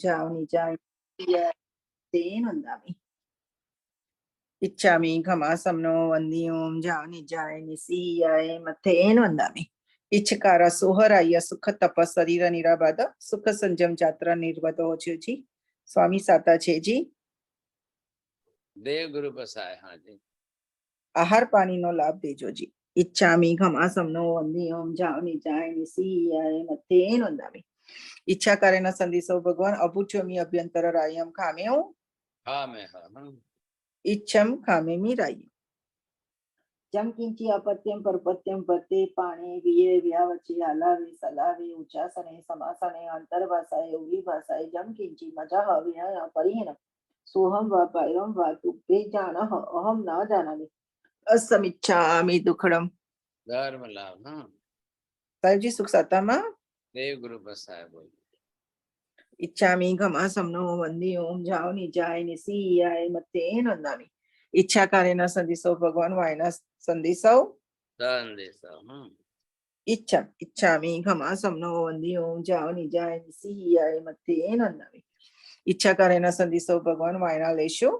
जावनि तेन वन्दामि। इच्छामि घमासम्नो वन्दी ओम जावनि निसीयाय मथेन वन्दामि। इच्छकार सोहराय सुख तप शरीर निराबाद सुख संजम जात्रा निर्वत हो जी। स्वामी साता छे जी। देव गुरु बसाए। हाँ जी। आहार पानी नो लाभ देजो जी। इच्छामि घमासम्नो वन्दी ओम जावनि निसीयाय मथेन वन्दामि। इच्छा करेन संदेशो भगवान अभूच्योमि अभ्यंतर रायम खामेओ इच्छम खामेमि रायम। जम किंची अपत्यम परपत्यम पते पाणे विये व्यावची आलावे सलावे उच्चासने समासने अंतर्भाषाए उवी भाषाए जम किंची मजः विनय परिहीन सोहम व पायम व तुभ्ये जानः अहम न जानामि असमिच्छामि दुखड़म। धर्म लाभ। हाँ साहिब जी सुख सातामा देव गुरु बसाए बोल। इच्छामि घमासम्नो वन्दी ओम जावनि निसीयाय मत्तेन वन्दामि। इच्छा करेन संदिसो भगवान वायना संदिसो इच्छामि घमासम्नो वन्दी ओम जावनि निसीयाय मत्तेन वन्दामि। इच्छा करेन संदिसो भगवान वायना लेशो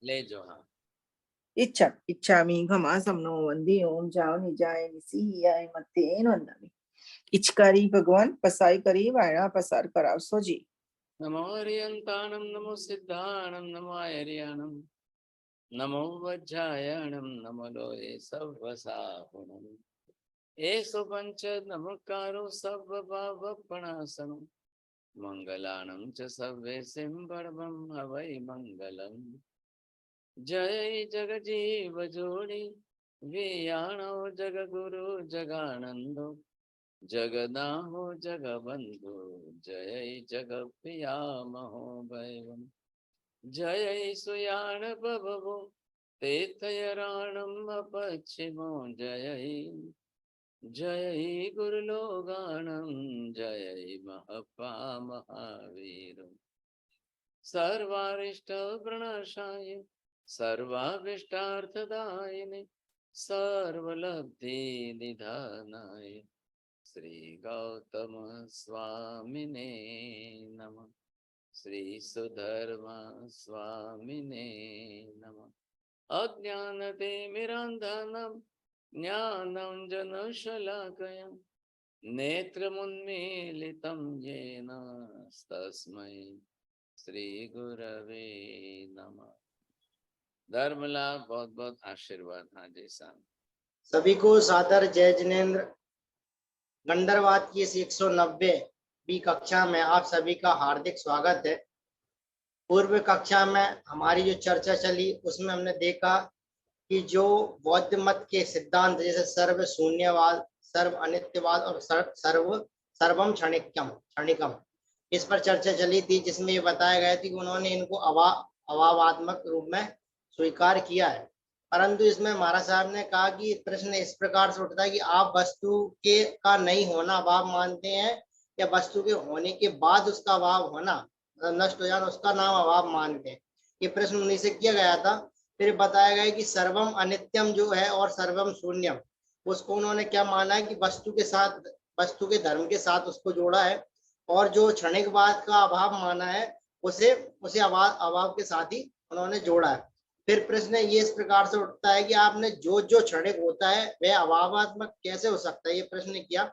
ले जो। हाँ इच्छामि घमासम्नो वन्दी ओम जावनि निसीयाय मत्तेन वन्दामि। इच्छकारी भगवान पसाई करी वायना पसार करावसो जी। नमो हरियंताणं नमो सिद्धाणं नमो आयर्याणं नमो वज्रायणं नमो लोये सर्वसाहुणं एषु पंच नमकारो सर्वभावपणासनं मंगलानं च सर्वेसिं परमं हवै मंगलम्। जय जगजीव जोड़ी वियाणो जगगुरु जगानंदो जगदाहो जगबंधु जय जगप्रिया महोभयम्। जय सुयाण बभवो तीर्थयराणम् अपच्छिमो जय गुरुलोगाणम् जय महपा महावीरम्। सर्वारिष्ट प्रणशाय सर्वाभीष्टार्थदायिने सर्वलब्धि निधानाय श्री गौतम स्वामिने नमः। श्री सुधर्मा स्वामिने नमः। अज्ञानतिमिरान्धनं ज्ञानं जनशलाकया नेत्रमुन्मीलितं येन तस्मै श्री गुरवे नमः। धर्मला बहुत बहुत आशीर्वाद। हाँ जी साहब। सभी को सादर जय जिनेन्द्र। गंडरवाद की इस 190वीं कक्षा में आप सभी का हार्दिक स्वागत है। पूर्व कक्षा में हमारी जो चर्चा चली उसमें हमने देखा कि जो बौद्ध मत के सिद्धांत जैसे सर्व शून्यवाद, सर्व अनित्यवाद और सर्वम क्षणिकम इस पर चर्चा चली थी, जिसमें ये बताया गया था कि उन्होंने इनको अभावात्मक रूप में स्वीकार किया है। परंतु इसमें महाराज साहब ने कहा कि प्रश्न इस प्रकार से उठता है कि आप वस्तु के का नहीं होना अभाव मानते हैं या वस्तु के होने के बाद उसका अभाव होना नष्ट हो जाना उसका नाम अभाव मानते हैं। ये प्रश्न उन्हीं से किया गया था। फिर बताया गया कि सर्वम अनित्यम जो है और सर्वम शून्यम उसको उन्होंने क्या माना है कि वस्तु के साथ, वस्तु के धर्म के साथ उसको जोड़ा है, और जो क्षणिकवाद का अभाव माना है उसे अभाव के साथ ही उन्होंने जोड़ा है। फिर प्रश्न ये इस प्रकार से उठता है कि आपने जो क्षणिक होता है वह अभावात्मक कैसे हो सकता है, ये प्रश्न किया।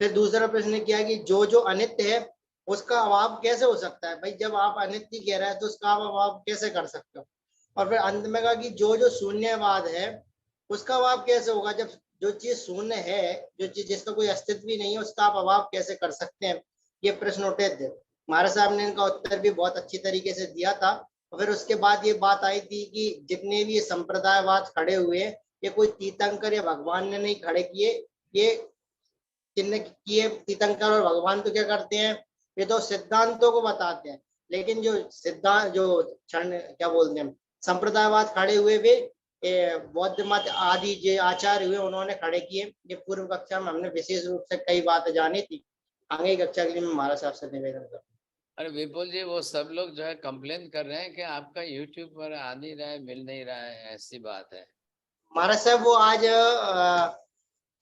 फिर दूसरा प्रश्न किया कि जो अनित्य है उसका अभाव कैसे हो सकता है। भाई जब आप अनित्य कह रहे हैं तो उसका आप अभाव कैसे कर सकते हो। और फिर अंत में कहा कि जो शून्यवाद है उसका अभाव कैसे होगा। जब जो चीज शून्य है, जो चीज जिसका कोई अस्तित्व भी नहीं है, उसका आप अभाव कैसे कर सकते हैं, ये प्रश्न उठे थे। महाराज साहब ने इनका उत्तर भी बहुत अच्छी तरीके से दिया था। और फिर उसके बाद ये बात आई थी कि जितने भी संप्रदायवाद खड़े हुए ये कोई तीर्थंकर या भगवान ने नहीं खड़े किए, ये जिनने किए तीर्थंकर और भगवान तो क्या करते हैं, ये तो सिद्धांतों को बताते हैं, लेकिन जो सिद्धांत जो क्षण क्या बोलते हैं संप्रदायवाद खड़े हुए वे बौद्ध मत आदि जो आचार्य हुए उन्होंने खड़े किए। ये पूर्व कक्षा में हमने विशेष रूप से कई बातें जानी थी। आगे कक्षा के लिए मैं महाराज साहब से निवेदन करता हूँ। अरे विपुल जी, वो सब लोग जो है कंप्लेन कर रहे हैं कि आपका यूट्यूब पर आ नहीं रहा है, मिल नहीं रहा है, ऐसी बात है। महाराज साहब वो आज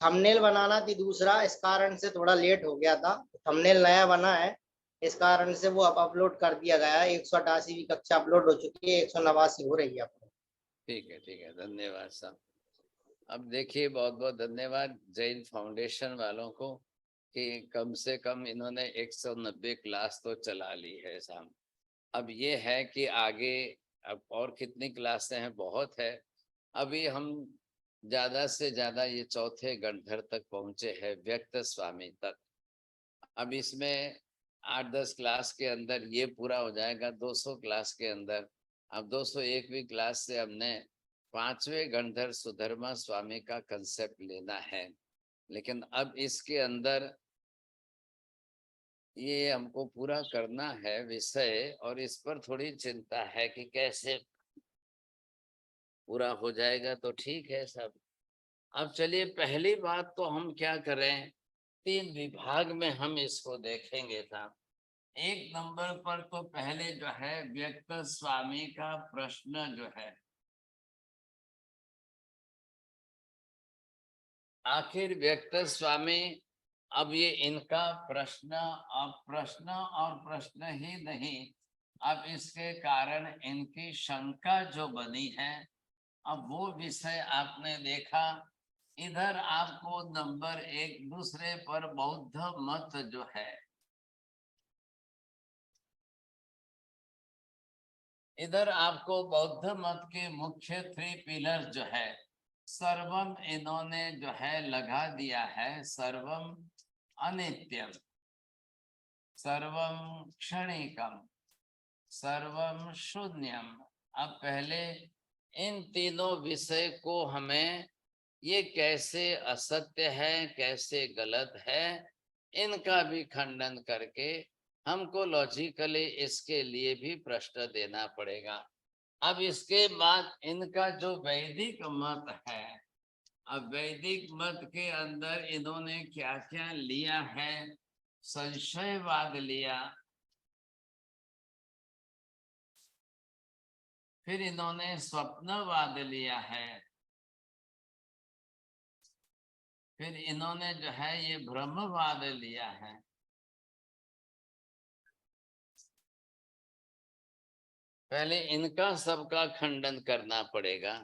थंबनेल बनाना थी दूसरा, इस कारण से थोड़ा लेट हो गया था। थंबनेल नया बना है इस कारण से वो अब अपलोड कर दिया गया है। 188वीं कक्षा अपलोड हो चुकी है, 189 हो रही है अपलोड। ठीक है, धन्यवाद साहब। अब देखिए, बहुत बहुत धन्यवाद जैन फाउंडेशन वालों को कि कम से कम इन्होंने 190 क्लास तो चला ली है साहब। अब ये है कि आगे अब और कितनी क्लासें हैं, बहुत है। अभी हम ज्यादा से ज्यादा ये चौथे गणधर तक पहुंचे हैं, व्यक्त स्वामी तक। अब इसमें 8-10 क्लास के अंदर ये पूरा हो जाएगा, 200 क्लास के अंदर। अब 201वीं क्लास से हमने 5वें गणधर सुधर्मा स्वामी का कंसेप्ट लेना है। लेकिन अब इसके अंदर ये हमको पूरा करना है विषय, और इस पर थोड़ी चिंता है कि कैसे पूरा हो जाएगा। तो ठीक है सब। अब चलिए, पहली बात तो हम क्या करें, 3 विभाग में हम इसको देखेंगे साहब। 1 नंबर पर तो पहले जो है व्यक्त स्वामी का प्रश्न जो है, आखिर व्यक्त स्वामी, अब ये इनका प्रश्न, अब प्रश्न और प्रश्न ही नहीं, अब इसके कारण इनकी शंका जो बनी है, अब वो विषय आपने देखा। इधर आपको नंबर 1 दूसरे पर बौद्ध मत जो है, इधर आपको बौद्ध मत के मुख्य 3 पिलर जो है, सर्वम इन्होंने जो है लगा दिया है। सर्वम अनित्यम, सर्वम क्षणिकम, सर्वम शून्यम। अब पहले इन तीनों विषय को हमें, ये कैसे असत्य है, कैसे गलत है, इनका भी खंडन करके हमको लॉजिकली इसके लिए भी प्रश्न देना पड़ेगा। अब इसके बाद इनका जो वैदिक मत है, अब वैदिक मत के अंदर इन्होंने क्या क्या लिया है, संशयवाद लिया, फिर इन्होंने स्वप्नवाद लिया है, फिर इन्होंने जो है ये ब्रह्मवाद लिया है। पहले इनका सबका खंडन करना पड़ेगा,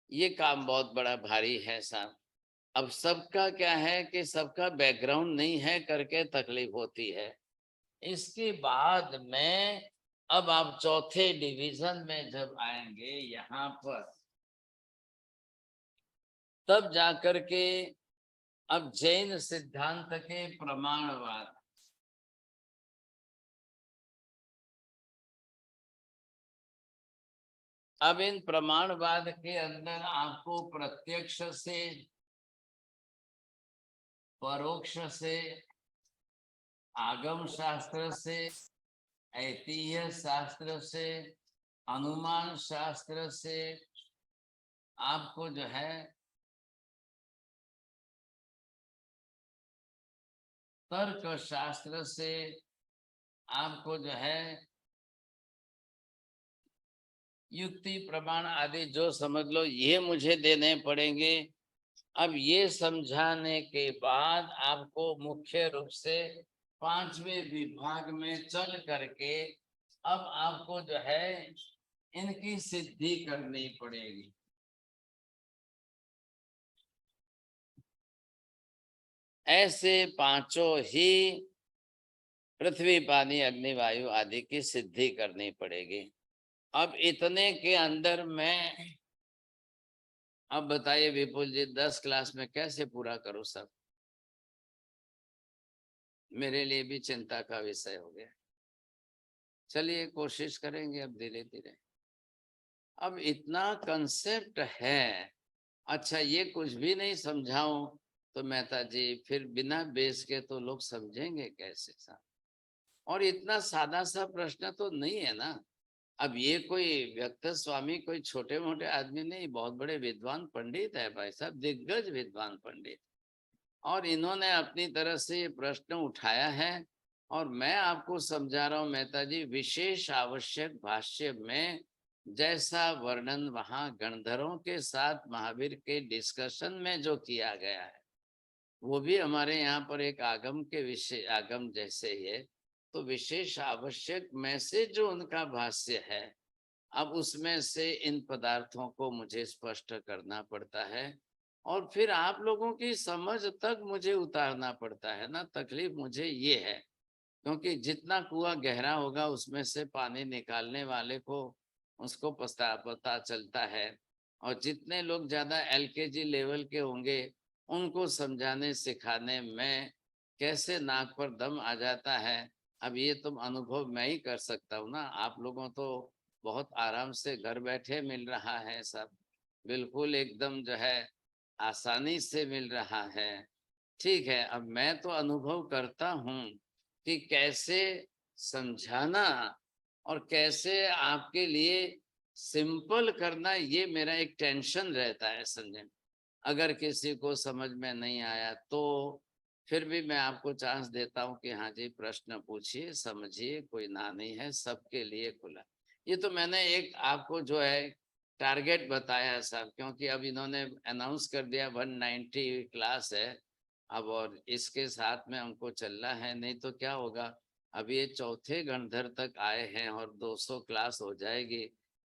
ये काम बहुत बड़ा भारी है साहब। अब सबका क्या है कि सबका बैकग्राउंड नहीं है करके तकलीफ होती है। इसके बाद में अब आप चौथे डिवीजन में जब आएंगे यहाँ पर, तब जाकर के अब जैन सिद्धांत के प्रमाणवाद, अब इन प्रमाणवाद के अंदर आपको प्रत्यक्ष से, परोक्ष से, आगम शास्त्र से, ऐतिह्य शास्त्र से, अनुमान शास्त्र से, आपको जो है तर्क शास्त्र से, आपको जो है युक्ति प्रमाण आदि जो समझ लो, ये मुझे देने पड़ेंगे। अब ये समझाने के बाद आपको मुख्य रूप से 5वें विभाग में चल करके अब आपको जो है इनकी सिद्धि करनी पड़ेगी। ऐसे पांचों ही पृथ्वी, पानी, अग्नि, वायु आदि की सिद्धि करनी पड़ेगी। अब इतने के अंदर मैं, अब बताइए विपुल जी, 10 क्लास में कैसे पूरा करूं सब? मेरे लिए भी चिंता का विषय हो गया। चलिए कोशिश करेंगे अब धीरे धीरे। अब इतना कंसेप्ट है, अच्छा ये कुछ भी नहीं समझाऊं तो मेहता जी फिर बिना बेस के तो लोग समझेंगे कैसे साहब? और इतना सादा सा प्रश्न तो नहीं है ना। अब ये कोई व्यक्त स्वामी कोई छोटे मोटे आदमी नहीं, बहुत बड़े विद्वान पंडित है भाई साहब, दिग्गज विद्वान पंडित, और इन्होंने अपनी तरफ से ये प्रश्न उठाया है। और मैं आपको समझा रहा हूँ मेहता जी, विशेष आवश्यक भाष्य में जैसा वर्णन वहां गणधरों के साथ महावीर के डिस्कशन में जो किया गया है, वो भी हमारे यहाँ पर एक आगम के विषय, आगम जैसे ही है। तो विशेष आवश्यक में से जो उनका भाष्य है, अब उसमें से इन पदार्थों को मुझे स्पष्ट करना पड़ता है और फिर आप लोगों की समझ तक मुझे उतारना पड़ता है ना। तकलीफ मुझे ये है, क्योंकि जितना कुआं गहरा होगा उसमें से पानी निकालने वाले को उसको पता चलता है, और जितने लोग ज्यादा एलकेजी लेवल के होंगे उनको समझाने सिखाने में कैसे नाक पर दम आ जाता है। अब ये तुम अनुभव मैं ही कर सकता हूँ ना, आप लोगों तो बहुत आराम से घर बैठे मिल रहा है सब, बिल्कुल एकदम जो है आसानी से मिल रहा है। ठीक है, अब मैं तो अनुभव करता हूँ कि कैसे समझाना और कैसे आपके लिए सिंपल करना, ये मेरा एक टेंशन रहता है समझे। अगर किसी को समझ में नहीं आया तो फिर भी मैं आपको चांस देता हूँ कि हाँ जी प्रश्न पूछिए, समझिए, कोई ना नहीं है, सबके लिए खुला। ये तो मैंने एक आपको जो है टारगेट बताया साहब, क्योंकि अब इन्होंने अनाउंस कर दिया 190 क्लास है अब, और इसके साथ में हमको चलना है, नहीं तो क्या होगा। अब ये चौथे गणधर तक आए हैं और 200 क्लास हो जाएगी,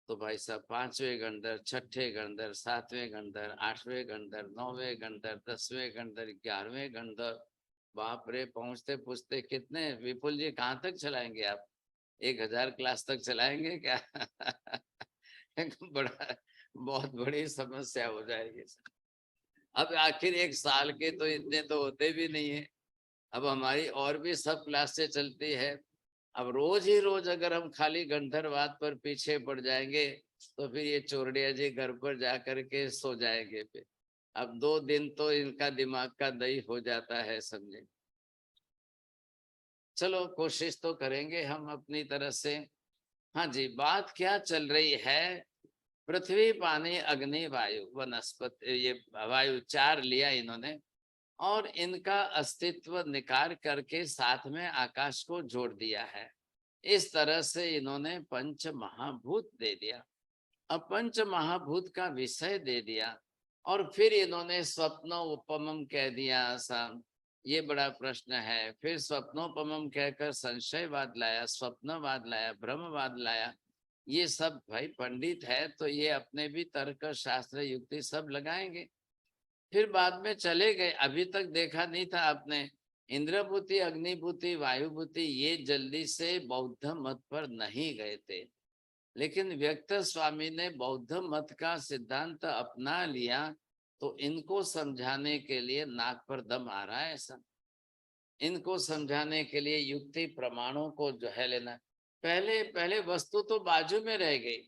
तो भाई साहब 5वें गणधर, 6ठे गणधर, 7वें गणधर, 8वें गणधर, 9वें गणधर, 10वें गणधर, 11वें गणधर, बाप रे, पहुंचते पूछते कितने विपुल जी कहाँ तक चलाएंगे आप? 1000 क्लास तक चलाएंगे क्या? बड़ा बहुत बड़ी समस्या हो जाएगी। अब आखिर एक साल के तो इतने तो होते भी नहीं है, अब हमारी और भी सब क्लासें चलती है। अब रोज ही रोज अगर हम खाली गंधर्वाद पर पीछे पड़ जाएंगे तो फिर ये चोरडिया जी घर पर जा करके सो जाएंगे फिर। अब 2 दिन तो इनका दिमाग का दही हो जाता है समझे। चलो कोशिश तो करेंगे हम अपनी तरह से। हाँ जी, बात क्या चल रही है? पृथ्वी, पानी, अग्नि, वायु, वनस्पति, ये वायु 4 लिया इन्होंने और इनका अस्तित्व निकार करके साथ में आकाश को जोड़ दिया है। इस तरह से इन्होंने पंच महाभूत दे दिया। अब पंच महाभूत का विषय दे दिया और फिर इन्होंने स्वप्नोपमम कह दिया साहब, ये बड़ा प्रश्न है। फिर स्वप्नोपमम कहकर संशयवाद लाया, स्वप्नवाद लाया, ब्रह्मवाद लाया। ये सब भाई पंडित है तो ये अपने भी तर्क शास्त्र युक्ति सब लगाएंगे। फिर बाद में चले गए, अभी तक देखा नहीं था आपने, इंद्रभूति, अग्निभूति, वायुभूति, ये जल्दी से बौद्ध मत पर नहीं गए थे, लेकिन व्यक्त स्वामी ने बौद्ध मत का सिद्धांत अपना लिया तो इनको समझाने के लिए नाक पर दम आ रहा है ऐसा। इनको समझाने के लिए युक्ति प्रमाणों को जो है लेना। पहले पहले वस्तु तो बाजू में रह गई,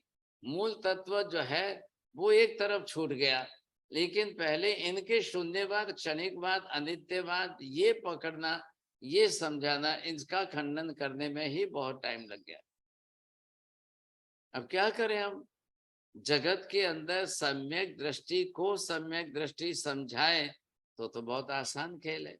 मूल तत्व जो है वो एक तरफ छूट गया, लेकिन पहले इनके शून्यवाद, क्षणिकवाद, अनित्यवाद ये पकड़ना, ये समझाना, इसका खंडन करने में ही बहुत टाइम लग गया। अब क्या करें हम? जगत के अंदर सम्यक दृष्टि को सम्यक दृष्टि समझाए तो बहुत आसान खेल है,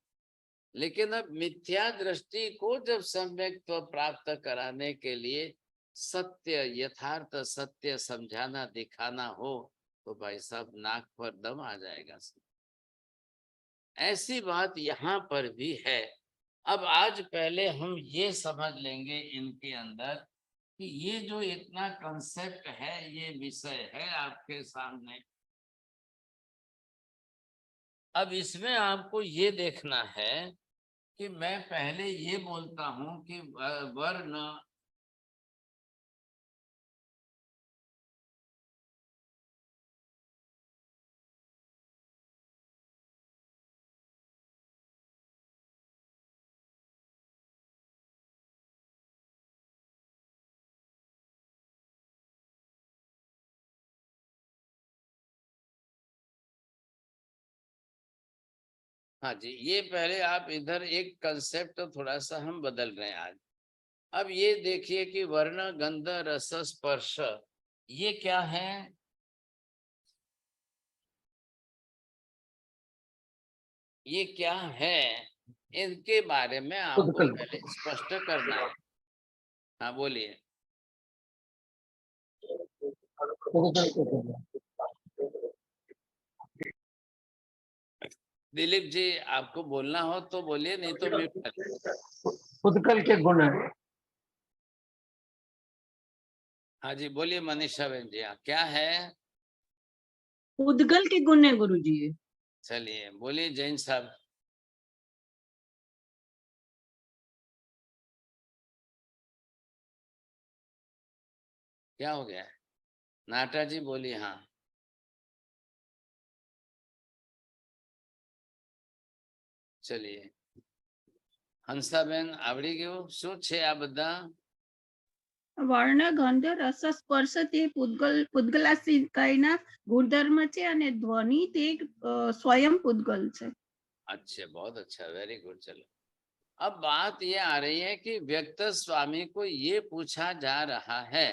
लेकिन अब मिथ्या दृष्टि को जब सम्यक प्राप्त कराने के लिए सत्य, यथार्थ सत्य समझाना, दिखाना हो तो भाई साहब नाक पर दम आ जाएगा। ऐसी बात यहाँ पर भी है। अब आज पहले हम ये समझ लेंगे इनके अंदर कि ये जो इतना कंसेप्ट है, ये विषय है आपके सामने। अब इसमें आपको ये देखना है कि मैं पहले ये बोलता हूं कि वर्ण, हाँ जी, ये पहले आप इधर एक कंसेप्ट थोड़ा सा हम बदल रहे हैं आज। अब ये देखिए कि वर्ण, गंध, रस, स्पर्श ये क्या है? ये क्या है? इनके बारे में आपको पहले स्पष्ट करना है। हाँ बोलिए दिलीप जी, आपको बोलना हो तो बोलिए, नहीं तो म्यूट कर। उदगल के गुण है। हाँ जी बोलिए मनीषा बहन जी, हाँ क्या है? उदगल के गुण है गुरुजी। चलिए बोलिए जैन साहब। क्या हो गया? नाटा जी बोलिए। हाँ चलिए हंसाबेन आवड़ी गयो શું છે આ બધા? વર્ણ ગંધ રસ સ્પર્શ તે પૂતગલાશિકાયના ગુણધર્મ છે અને ધ્વનિ તે સ્વયં પૂતગલ છે। अच्छे, बहुत अच्छा, वेरी गुड। चलो अब बात ये आ रही है कि व्यक्त स्वामी को ये पूछा जा रहा है,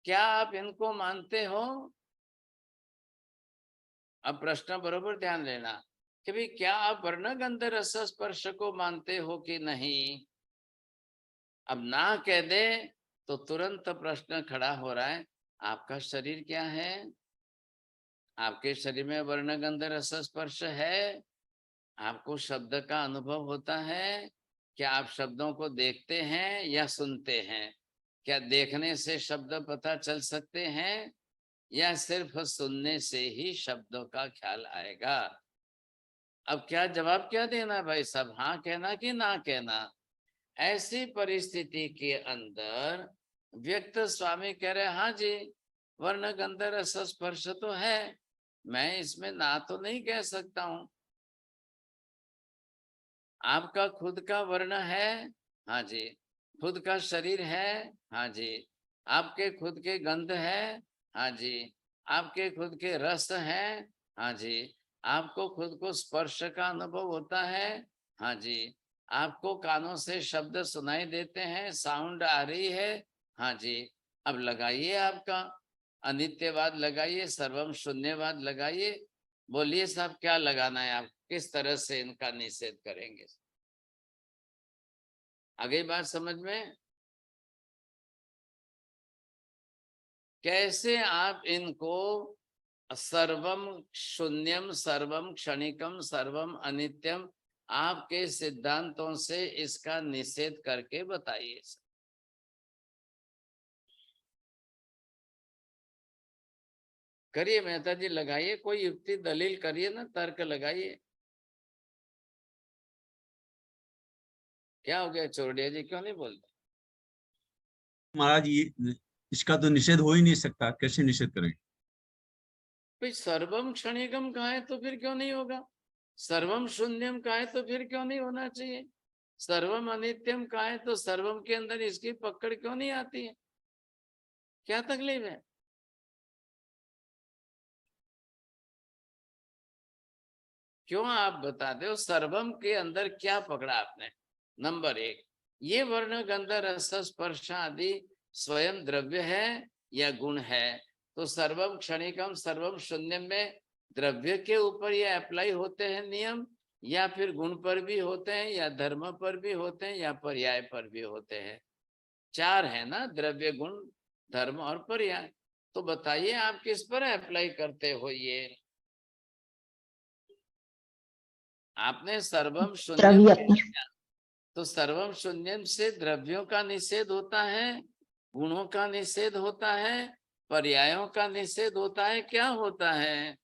क्या आप इनको मानते हो? अब प्रश्न बरोबर ध्यान लेना कि भाई क्या आप वर्ण गंध रस स्पर्श को मानते हो कि नहीं? अब ना कह दे तो तुरंत प्रश्न खड़ा हो रहा है, आपका शरीर क्या है? आपके शरीर में वर्ण गंध रस स्पर्श है? आपको शब्द का अनुभव होता है? क्या आप शब्दों को देखते हैं या सुनते हैं? क्या देखने से शब्द पता चल सकते हैं या सिर्फ सुनने से ही शब्दों का ख्याल आएगा? अब क्या जवाब क्या देना भाई साहब, हाँ कहना कि ना कहना? ऐसी परिस्थिति के अंदर व्यक्त स्वामी कह रहे हाँ जी वर्ण गंध रस स्पर्श तो है, मैं इसमें ना तो नहीं कह सकता हूं। आपका खुद का वर्ण है? हाँ जी। खुद का शरीर है? हाँ जी। आपके खुद के गंध है? हाँ जी। आपके खुद के रस है? हाँ जी। आपको खुद को स्पर्श का अनुभव होता है? हाँ जी। आपको कानों से शब्द सुनाई देते हैं, साउंड आ रही है? हाँ जी। अब लगाइए आपका अनित्यवाद लगाइए, सर्वम शून्यवाद लगाइए। बोलिए साहब क्या लगाना है, आप किस तरह से इनका निषेध करेंगे? आगे बात समझ में? कैसे आप इनको सर्वम शून्यम, सर्वम क्षणिकम, सर्वम अनित्यम, आपके सिद्धांतों से इसका निषेध करके बताइए। करिए मेहता जी, लगाइए कोई युक्ति दलील करिए ना, तर्क लगाइए। क्या हो गया चोरडिया जी, क्यों नहीं बोलते? महाराज ये इसका तो निषेध हो ही नहीं सकता, कैसे निषेध करेंगे? भाई सर्वम क्षणिकम कहा है तो फिर क्यों नहीं होगा? सर्वम शून्यम कहा है तो फिर क्यों नहीं होना चाहिए? सर्वम अनित्यम कहा है तो सर्वम के अंदर इसकी पकड़ क्यों नहीं आती है? क्या तकलीफ है? क्यों आप बताते हो? सर्वम के अंदर क्या पकड़ा आपने? नंबर एक, ये वर्ण गंध रस स्पर्श आदि स्वयं द्रव्य है या गुण है? तो सर्वम क्षणिकम सर्वम शून्यम में द्रव्य के ऊपर ये अप्लाई होते हैं नियम, या फिर गुण पर भी होते हैं, या धर्म पर भी होते हैं, या पर्याय पर भी होते हैं? चार है ना, द्रव्य, गुण, धर्म और पर्याय। तो बताइए आप किस पर अप्लाई करते हो ये? आपने सर्वम शून्यम, तो सर्वम शून्यम से द्रव्यों का निषेध होता है, गुणों का निषेध होता है, पर्यायों का निषेध होता है, क्या होता है?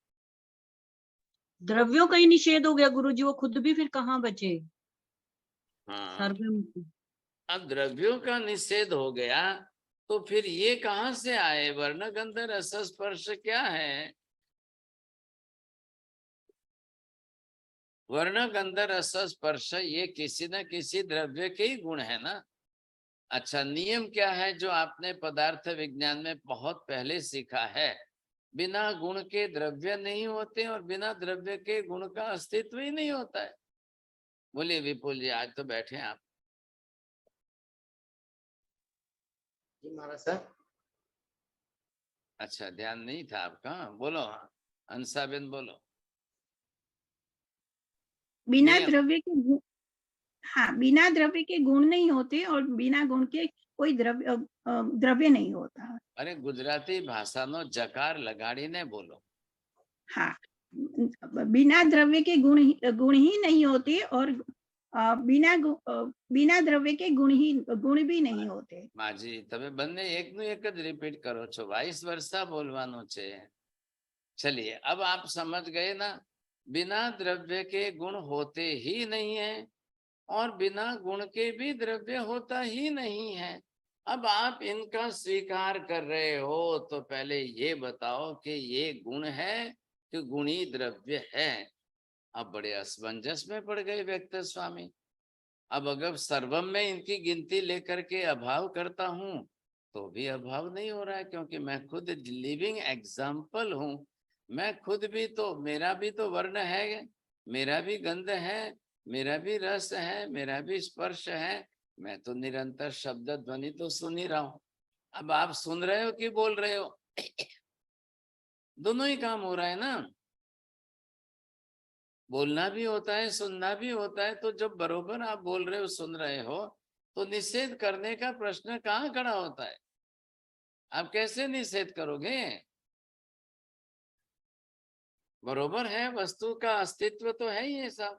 द्रव्यों का ही निषेध हो गया गुरुजी, वो खुद भी फिर कहाँ बचे? हाँ, सर्वम। अब द्रव्यों का निषेध हो गया तो फिर ये कहाँ से आए? वर्ण गंध रस स्पर्श क्या है? वर्ण गंध रस स्पर्श ये किसी न किसी द्रव्य के ही गुण है ना। अच्छा, नियम क्या है जो आपने पदार्थ विज्ञान में बहुत पहले सीखा है? बिना गुण के द्रव्य नहीं होते और बिना द्रव्य के गुण का अस्तित्व ही नहीं होता है। बोलिए विपुल जी, आज तो बैठे आप। जी महाराज सर। अच्छा, ध्यान नहीं था आपका, बोलो। अंसाबेन बोलो। बिना नियम। द्रव्य के गुण, हाँ बिना द्रव्य के गुण नहीं होते और बिना गुण के कोई द्रव्य नहीं होता। अरे गुजराती भाषाનો जकार लगाड़ीने बोलो। हाँ, बिना द्रव्य के गुण ही नहीं होते और बिना द्रव्य के गुण भी नहीं होते। માજી તમે બંને એકનું એક જ રિપીટ કરો છો, વાઇસ વર્ષા બોલવાનું છે। चलिए अब आप समझ गए ना, बिना द्रव्य के गुण होते ही नहीं है और बिना गुण के भी द्रव्य होता ही नहीं है। अब आप इनका स्वीकार कर रहे हो तो पहले ये बताओ कि ये गुण है कि गुणी द्रव्य है। अब बड़े असमंजस में पड़ गए व्यक्त स्वामी। अब अगर सर्वम में इनकी गिनती लेकर के अभाव करता हूं तो भी अभाव नहीं हो रहा है, क्योंकि मैं खुद लिविंग एग्जाम्पल हूं। मैं खुद भी तो, मेरा भी तो वर्ण है, मेरा भी गंध है, मेरा भी रस है, मेरा भी स्पर्श है। मैं तो निरंतर शब्द ध्वनि तो सुन ही रहा हूं। अब आप सुन रहे हो कि बोल रहे हो? दोनों ही काम हो रहा है ना, बोलना भी होता है, सुनना भी होता है। तो जब बरोबर आप बोल रहे हो, सुन रहे हो, तो निषेध करने का प्रश्न कहाँ खड़ा होता है? आप कैसे निषेध करोगे? बरोबर है, वस्तु का अस्तित्व तो है ये सब।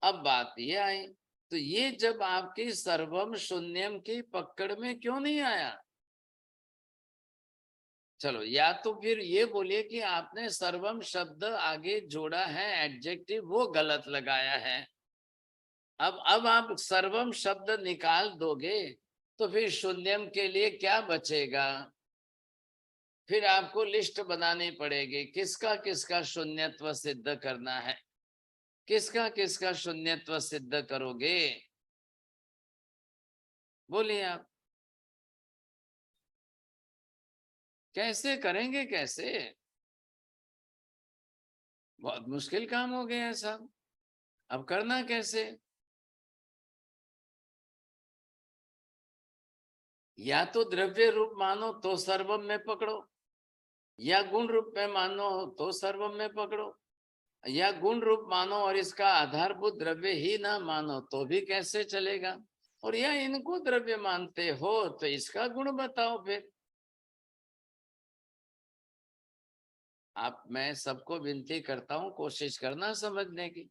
अब बात ये आई, तो ये जब आपकी सर्वम शून्यम की पकड़ में क्यों नहीं आया? चलो, या तो फिर ये बोलिए कि आपने सर्वम शब्द आगे जोड़ा है, एडजेक्टिव वो गलत लगाया है। अब आप सर्वम शब्द निकाल दोगे तो फिर शून्यम के लिए क्या बचेगा? फिर आपको लिस्ट बनानी पड़ेगी, किसका किसका शून्यत्व सिद्ध करना है, किसका किसका शून्यत्व सिद्ध करोगे? बोलिए आप, कैसे करेंगे? कैसे? बहुत मुश्किल काम हो गया है साहब। अब करना कैसे? या तो द्रव्य रूप मानो तो सर्वम में पकड़ो, या गुण रूप में मानो तो सर्वम में पकड़ो, या गुण रूप मानो और इसका आधारभूत द्रव्य ही ना मानो तो भी कैसे चलेगा? और या इनको द्रव्य मानते हो तो इसका गुण बताओ फिर। आप, मैं सबको विनती करता हूं, कोशिश करना समझने की।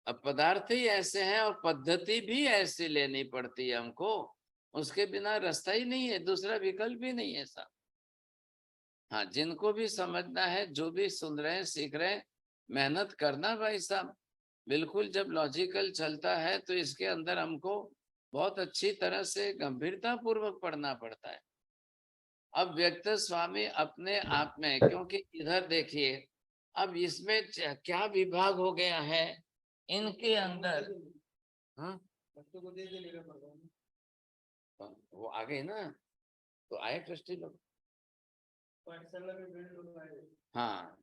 अब पदार्थ ही ऐसे हैं और पद्धति भी ऐसी लेनी पड़ती है हमको, उसके बिना रास्ता ही नहीं है, दूसरा विकल्प ही नहीं है साहब। हाँ, जिनको भी समझना है, जो भी सुन रहे हैं, सीख रहे हैं, मेहनत करना भाई साहब। बिल्कुल, जब लॉजिकल चलता है तो इसके अंदर हमको बहुत अच्छी तरह से गंभीरता पूर्वक पढ़ना पड़ता है। अब व्यक्त स्वामी अपने आप में, क्योंकि इधर देखिए, अब इसमें क्या विभाग हो गया है इनके अंदर। हाँ, वो आ गए ना, तो आए ट्रस्टी लोग। हाँ,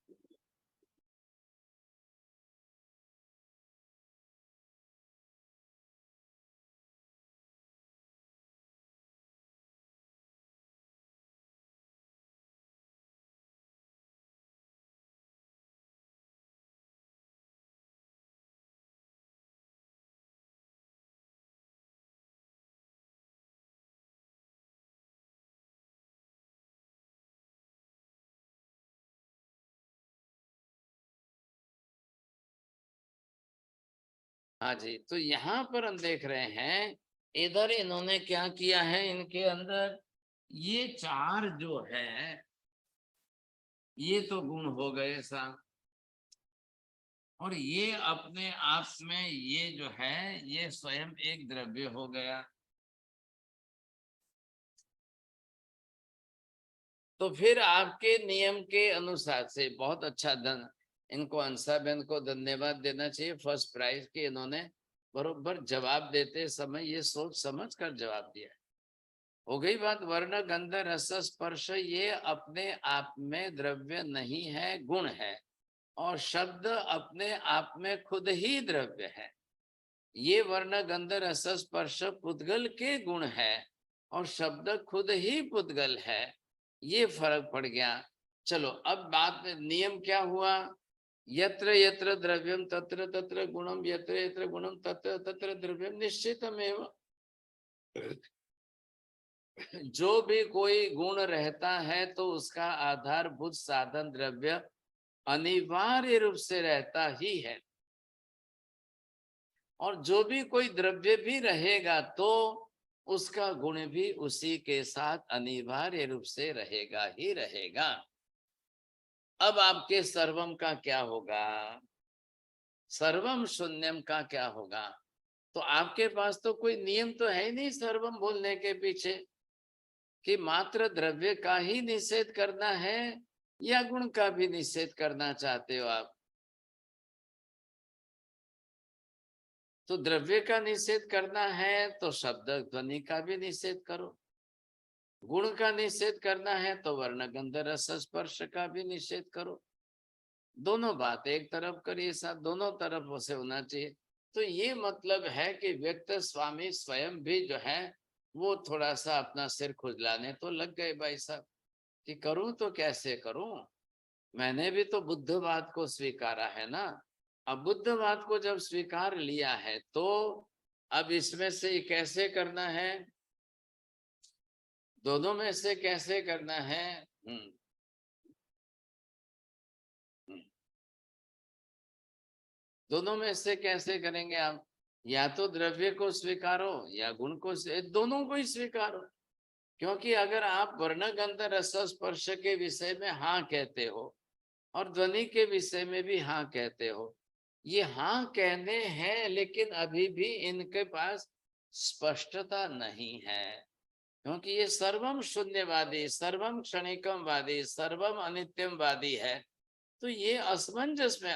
हाँ जी। तो यहाँ पर हम देख रहे हैं, इधर इन्होंने क्या किया है, इनके अंदर ये चार जो है ये तो गुण हो गए साहब, और ये अपने आप में ये जो है ये स्वयं एक द्रव्य हो गया। तो फिर आपके नियम के अनुसार से बहुत अच्छा धन, इनको अंशाबेन को धन्यवाद देना चाहिए, फर्स्ट प्राइज के इन्होंने बरोबर जवाब देते समय ये सोच समझ कर जवाब दिया। हो गई बात। वर्ण गंध रस स्पर्श ये अपने आप में द्रव्य नहीं है, गुण है, और शब्द अपने आप में खुद ही द्रव्य है। ये वर्ण गंध रस स्पर्श पुद्गल के गुण है और शब्द खुद ही पुद्गल है, ये फर्क पड़ गया। चलो, अब बात में नियम क्या हुआ? यत्र यत्र द्रव्यम तत्र तत्र गुणम, यत्र यत्र गुणम तत्र तत्र द्रव्यम निश्चितमेव। जो भी कोई गुण रहता है तो उसका आधारभूत साधन द्रव्य अनिवार्य रूप से रहता ही है। और जो भी कोई द्रव्य भी रहेगा तो उसका गुण भी उसी के साथ अनिवार्य रूप से रहेगा ही रहेगा। अब आपके सर्वम का क्या होगा, सर्वम शून्यम का क्या होगा? तो आपके पास तो कोई नियम तो है ही नहीं सर्वम बोलने के पीछे, कि मात्र द्रव्य का ही निषेध करना है या गुण का भी निषेध करना चाहते हो आप? तो द्रव्य का निषेध करना है तो शब्द ध्वनि का भी निषेध करो, गुण का निषेध करना है तो वर्ण गंध रस स्पर्श का भी निषेध करो। दोनों बात एक तरफ करिए, साथ दोनों तरफ से होना चाहिए। तो ये मतलब है कि व्यक्त स्वामी स्वयं भी जो है वो थोड़ा सा अपना सिर खुजलाने तो लग गए भाई साहब, कि करूं तो कैसे करूं, मैंने भी तो बुद्धवाद को स्वीकारा है ना। अब बुद्धवाद को जब स्वीकार लिया है तो अब इसमें से कैसे करना है, दोनों में से कैसे करना है? दोनों में से कैसे करेंगे आप? या तो द्रव्य को स्वीकारो या गुण को, दोनों को ही स्वीकारो। क्योंकि अगर आप वर्ण गंध रस स्पर्श के विषय में हाँ कहते हो और ध्वनि के विषय में भी हाँ कहते हो, ये हाँ कहने हैं लेकिन अभी भी इनके पास स्पष्टता नहीं है, क्योंकि ये सर्वम शून्यवादी, सर्वम क्षणिकमवादी, सर्वम अनित्यमवादी है। तो ये असमंजस में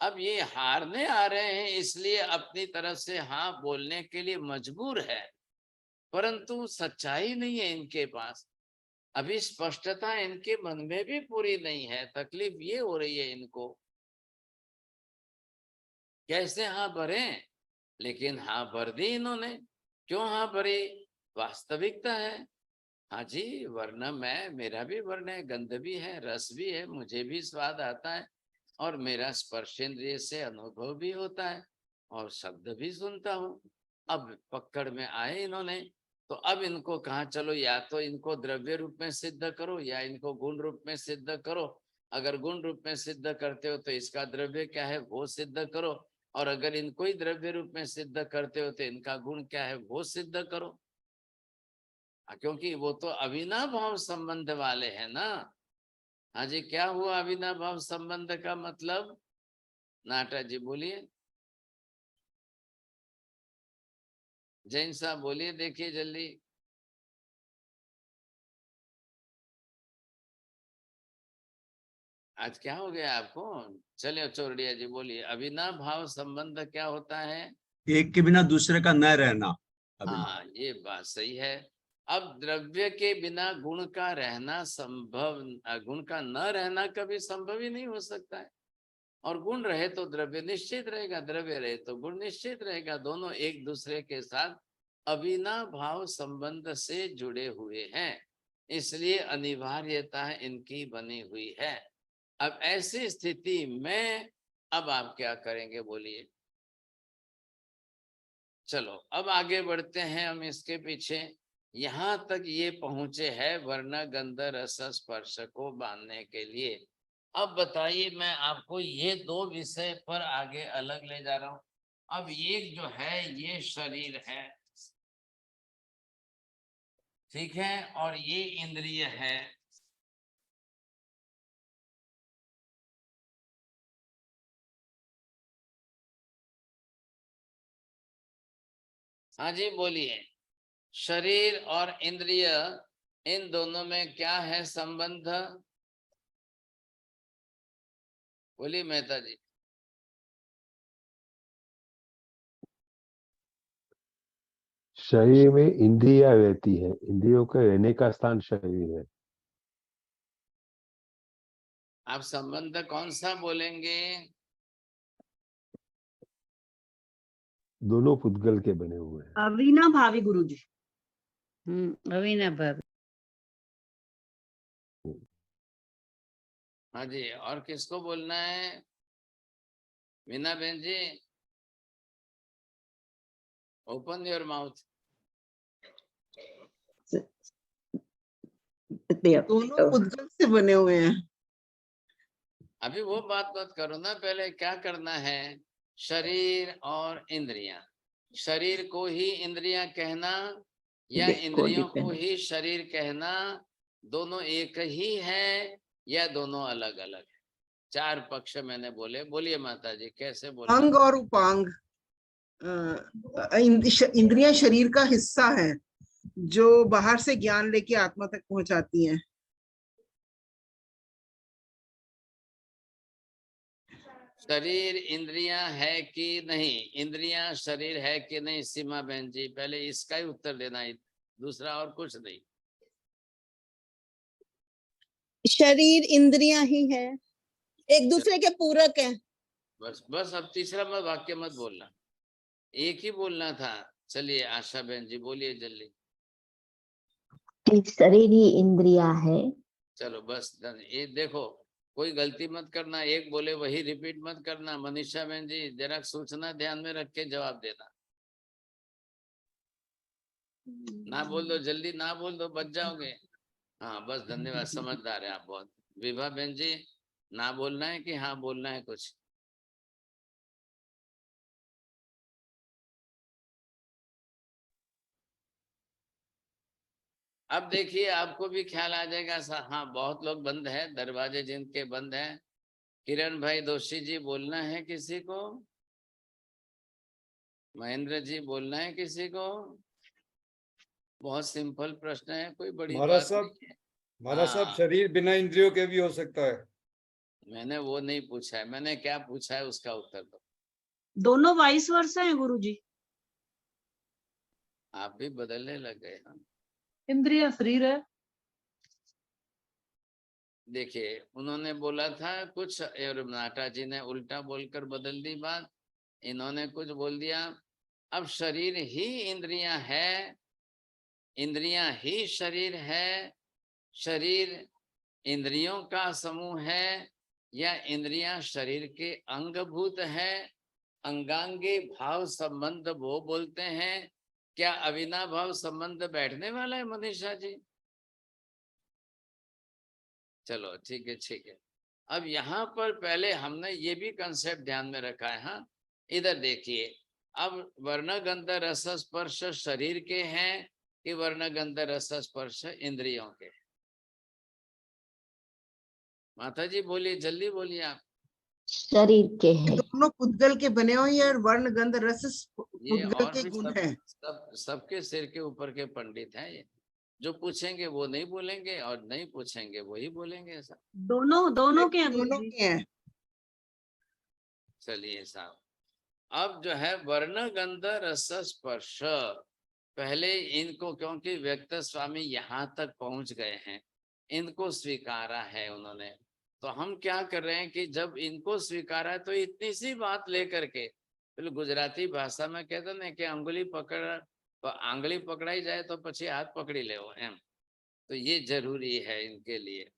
अब ये हारने आ रहे हैं, इसलिए अपनी तरफ से हाँ बोलने के लिए मजबूर है, परंतु सच्चाई नहीं है इनके पास, अभी स्पष्टता इनके मन में भी पूरी नहीं है। तकलीफ ये हो रही है इनको, कैसे हाँ भरे, लेकिन हाँ भर दी इन्होंने। क्यों हाँ भरी? वास्तविकता है, हाँ जी वर्ण मेरा भी वर्ण है, गंध भी है, रस भी है, मुझे भी स्वाद आता है और मेरा स्पर्शेंद्रिय से अनुभव भी होता है और शब्द भी सुनता हूँ। अब पकड़ में आए इन्होंने, तो अब इनको कहा चलो या तो इनको द्रव्य रूप में सिद्ध करो या इनको गुण रूप में सिद्ध करो। अगर गुण रूप में सिद्ध करते हो तो इसका द्रव्य क्या है वो सिद्ध करो, और अगर इनको ही द्रव्य रूप में सिद्ध करते हो तो इनका गुण क्या है वो सिद्ध करो, क्योंकि वो तो अविनाभाव संबंध वाले हैं ना। हाँ जी, क्या हुआ अविनाभाव संबंध का मतलब? नाटा जी बोलिए, जैन साहब बोलिए, देखिए जल्दी। आज क्या हो गया आपको? चलिए चौरडिया जी बोलिए, अविनाभाव संबंध क्या होता है? एक के बिना दूसरे का न रहना। हाँ ये बात सही है। अब द्रव्य के बिना गुण का रहना संभव, गुण का न रहना कभी संभव ही नहीं हो सकता है। और गुण रहे तो द्रव्य निश्चित रहेगा, द्रव्य रहे तो गुण निश्चित रहेगा, दोनों एक दूसरे के साथ अविनाभाव संबंध से जुड़े हुए हैं, इसलिए अनिवार्यता इनकी बनी हुई है। अब ऐसी स्थिति में अब आप क्या करेंगे बोलिए? चलो अब आगे बढ़ते हैं हम इसके पीछे, यहाँ तक ये पहुंचे हैं वर्ण गंध रस स्पर्श को बांधने के लिए। अब बताइए, मैं आपको ये दो विषय पर आगे अलग ले जा रहा हूं। अब एक जो है ये शरीर है, ठीक है, और ये इंद्रिय है। हाँ जी बोलिए, शरीर और इंद्रिय इन दोनों में क्या है संबंध? बोलिए मेहता जी। शरीर में इंद्रियां रहती है, इंद्रियों के रहने का स्थान शरीर है। आप संबंध कौन सा बोलेंगे? दोनों पुद्गल के बने हुए हैं। अविनाभावी गुरुजी। अविनाभावी। हाँ जी, और किसको बोलना है? मीना बहन जी, ओपन योर माउथ। दोनों पुद्गल से बने हुए हैं। अभी वो बात मत करो ना, पहले क्या करना है? शरीर और इंद्रियां, शरीर को ही इंद्रियां कहना या देखो, इंद्रियों को depend. ही शरीर कहना, दोनों एक ही है या दोनों अलग अलग है? चार पक्ष मैंने बोले, बोलिए माता जी कैसे बोलना? अंग और उपांग। इंद्रियां शरीर का हिस्सा है जो बाहर से ज्ञान लेके आत्मा तक पहुंचाती हैं। शरीर इंद्रियां है कि नहीं, इंद्रियां शरीर है कि नहीं? सीमा बहन जी पहले इसका ही उत्तर देना, दूसरा और कुछ नहीं। शरीर इंद्रियां ही है, एक दूसरे के पूरक हैं। बस बस, अब तीसरा मत वाक्य मत बोलना, एक ही बोलना था। चलिए आशा बहन जी बोलिए जल्दी। शरीर ही इंद्रिया है। चलो बस ये देखो, कोई गलती मत करना, एक बोले वही रिपीट मत करना। मनीषा बहन जी जरा सूचना ध्यान में रख के जवाब देना। ना बोल दो जल्दी, ना बोल दो बच जाओगे। हाँ बस, धन्यवाद, समझदार है आप बहुत। विभा बहन जी ना बोलना है कि हाँ बोलना है कुछ? अब देखिए आपको भी ख्याल आ जाएगा। हाँ बहुत लोग बंद है, दरवाजे जिनके बंद हैं। किरण भाई दोषी जी बोलना है किसी को? महेंद्र जी बोलना है किसी को? बहुत सिंपल प्रश्न है, कोई बड़ी बात नहीं है। महाराज साहब, हाँ, शरीर बिना इंद्रियों के भी हो सकता है। मैंने वो नहीं पूछा है, मैंने क्या पूछा है उसका उत्तर दो। दोनों वाइस वर्सा है गुरुजी। आप भी बदलने लग गए। हाँ इंद्रिया शरीर है। देखिए, उन्होंने बोला था कुछ और नाटा जी ने उल्टा बोलकर बदल दी बात। इन्होंने कुछ बोल दिया। अब शरीर ही इंद्रियां है, इंद्रियां ही शरीर है, शरीर इंद्रियों का समूह है, या इंद्रियां शरीर के अंगभूत है? अंगांगी भाव संबंध वो बोलते हैं। क्या अविनाभाव संबंध बैठने वाला है मनीषा जी? चलो ठीक है ठीक है। अब यहाँ पर पहले हमने ये भी कंसेप्ट ध्यान में रखा है। हाँ इधर देखिए, अब वर्ण गंध रस स्पर्श शरीर के हैं कि वर्ण गंध रस स्पर्श इंद्रियों के? माता जी बोलिए, जल्दी बोलिए आप। शरीर के है। दोनों पुद्गल के बने हुए हैं और वर्ण गंध रस ये पुद्गल और के भी गुण सब हैं। सबके सिर के ऊपर के पंडित हैं ये। जो पूछेंगे वो नहीं बोलेंगे और नहीं पूछेंगे वही बोलेंगे। ऐसा दोनों के हैं गुरुजी। के हैं। चलिए साहब, अब जो है वर्ण गंध रस स्पर्श, पहले इनको, क्योंकि व्यक्त स्वामी यहाँ तक पहुंच गए हैं, इनको स्वीकारा है उन्होंने, तो हम क्या कर रहे हैं कि जब इनको स्वीकारा है तो इतनी सी बात लेकर के, गुजराती भाषा में कहते ना कि अंगुली पकड़, आंगली पकड़ाई जाए तो पछी हाथ पकड़ी ले एम, तो ये जरूरी है इनके लिए।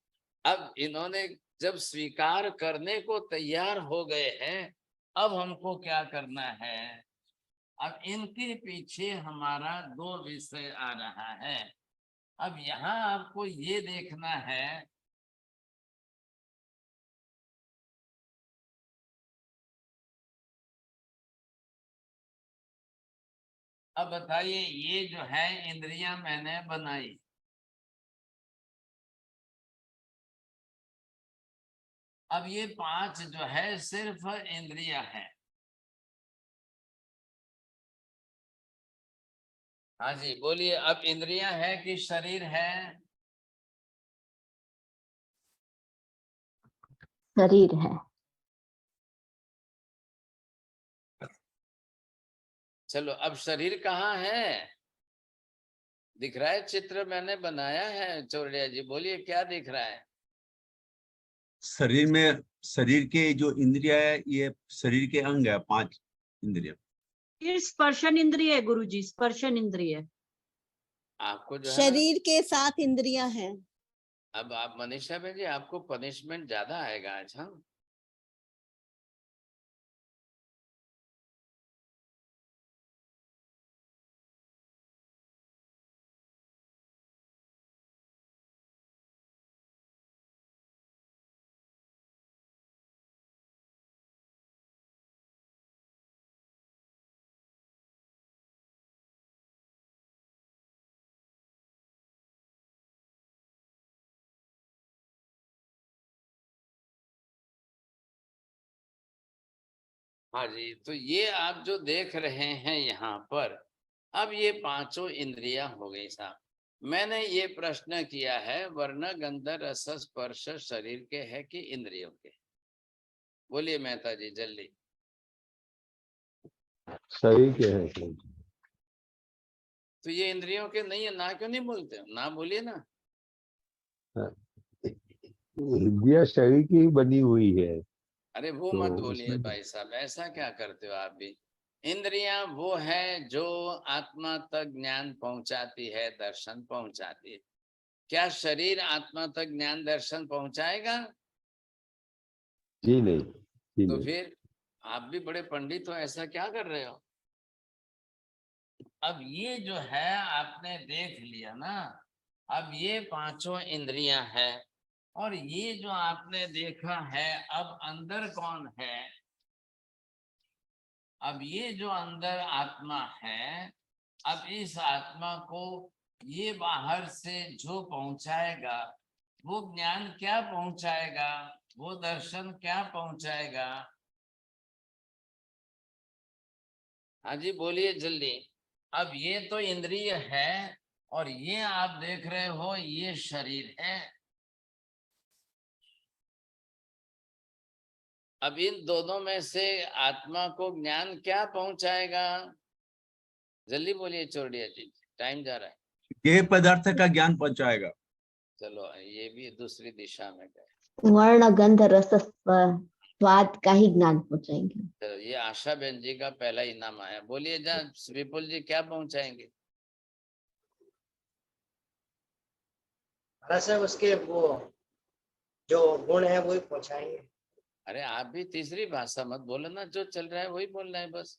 अब इन्होंने जब स्वीकार करने को तैयार हो गए हैं, अब हमको क्या करना है? अब इनके पीछे हमारा दो विषय आ रहा है। अब यहाँ आपको ये देखना है, अब बताइए ये जो है इंद्रियां मैंने बनाई, अब ये पांच जो है सिर्फ इंद्रियां हैं। हाँ जी बोलिए, अब इंद्रियां है कि शरीर है? शरीर है। चलो अब शरीर कहाँ है? दिख रहा है चित्र मैंने बनाया है चौड़िया जी, बोलिए क्या दिख रहा है? शरीर में, शरीर के जो इंद्रिया है ये शरीर के अंग है, 5 इंद्रिया। ये स्पर्शन इंद्रिय है गुरुजी, स्पर्शन इंद्रिय। आपको जो है ना, शरीर के 7 इंद्रियां हैं। अब आप मनीषा बहन जी आपको पनिशमेंट ज्यादा आएगा आज। हाँ हाँ जी, तो ये आप जो देख रहे हैं यहाँ पर, अब ये पांचों इंद्रियां हो गई साहब। मैंने ये प्रश्न किया है, वर्ण गंध रस स्पर्श शरीर के है कि इंद्रियों के? बोलिए मेहता जी जल्दी। शरीर के है सर। तो ये इंद्रियों के नहीं है, ना क्यों नहीं बोलते? ना बोलिए ना। इंद्रिया शरीर की बनी हुई है। अरे वो तो मत बोलिए उसमें भाई साहब, ऐसा क्या करते हो आप भी। इंद्रियां वो है जो आत्मा तक ज्ञान पहुंचाती है, दर्शन पहुंचाती है। क्या शरीर आत्मा तक ज्ञान दर्शन पहुंचाएगा? जी नहीं, जी तो नहीं। फिर आप भी बड़े पंडित हो, ऐसा क्या कर रहे हो? अब ये जो है आपने देख लिया ना, अब ये पांचों इंद्रियां हैं, और ये जो आपने देखा है, अब अंदर कौन है? अब ये जो अंदर आत्मा है, अब इस आत्मा को ये बाहर से जो पहुंचाएगा, वो ज्ञान क्या पहुंचाएगा, वो दर्शन क्या पहुंचाएगा? हाँ जी बोलिए जल्दी। अब ये तो इंद्रिय है, और ये आप देख रहे हो ये शरीर है। अब इन दोनों में से आत्मा को ज्ञान क्या पहुंचाएगा? जल्दी बोलिए चोरडिया जी, टाइम जा रहा है। देह पदार्थ का ज्ञान पहुंचाएगा। चलो ये भी दूसरी दिशा में गए। वर्ण गंध रस स्वाद का ही ज्ञान पहुंचाएंगे। चलो ये आशा बहन जी का पहला इनाम आया। बोलिए जा विपुल जी, क्या पहुंचाएंगे? रस है उसके वो जो गुण है वही पहुंचाएंगे। अरे आप भी तीसरी भाषा मत बोलो ना, जो चल रहा है वही बोलना है बस।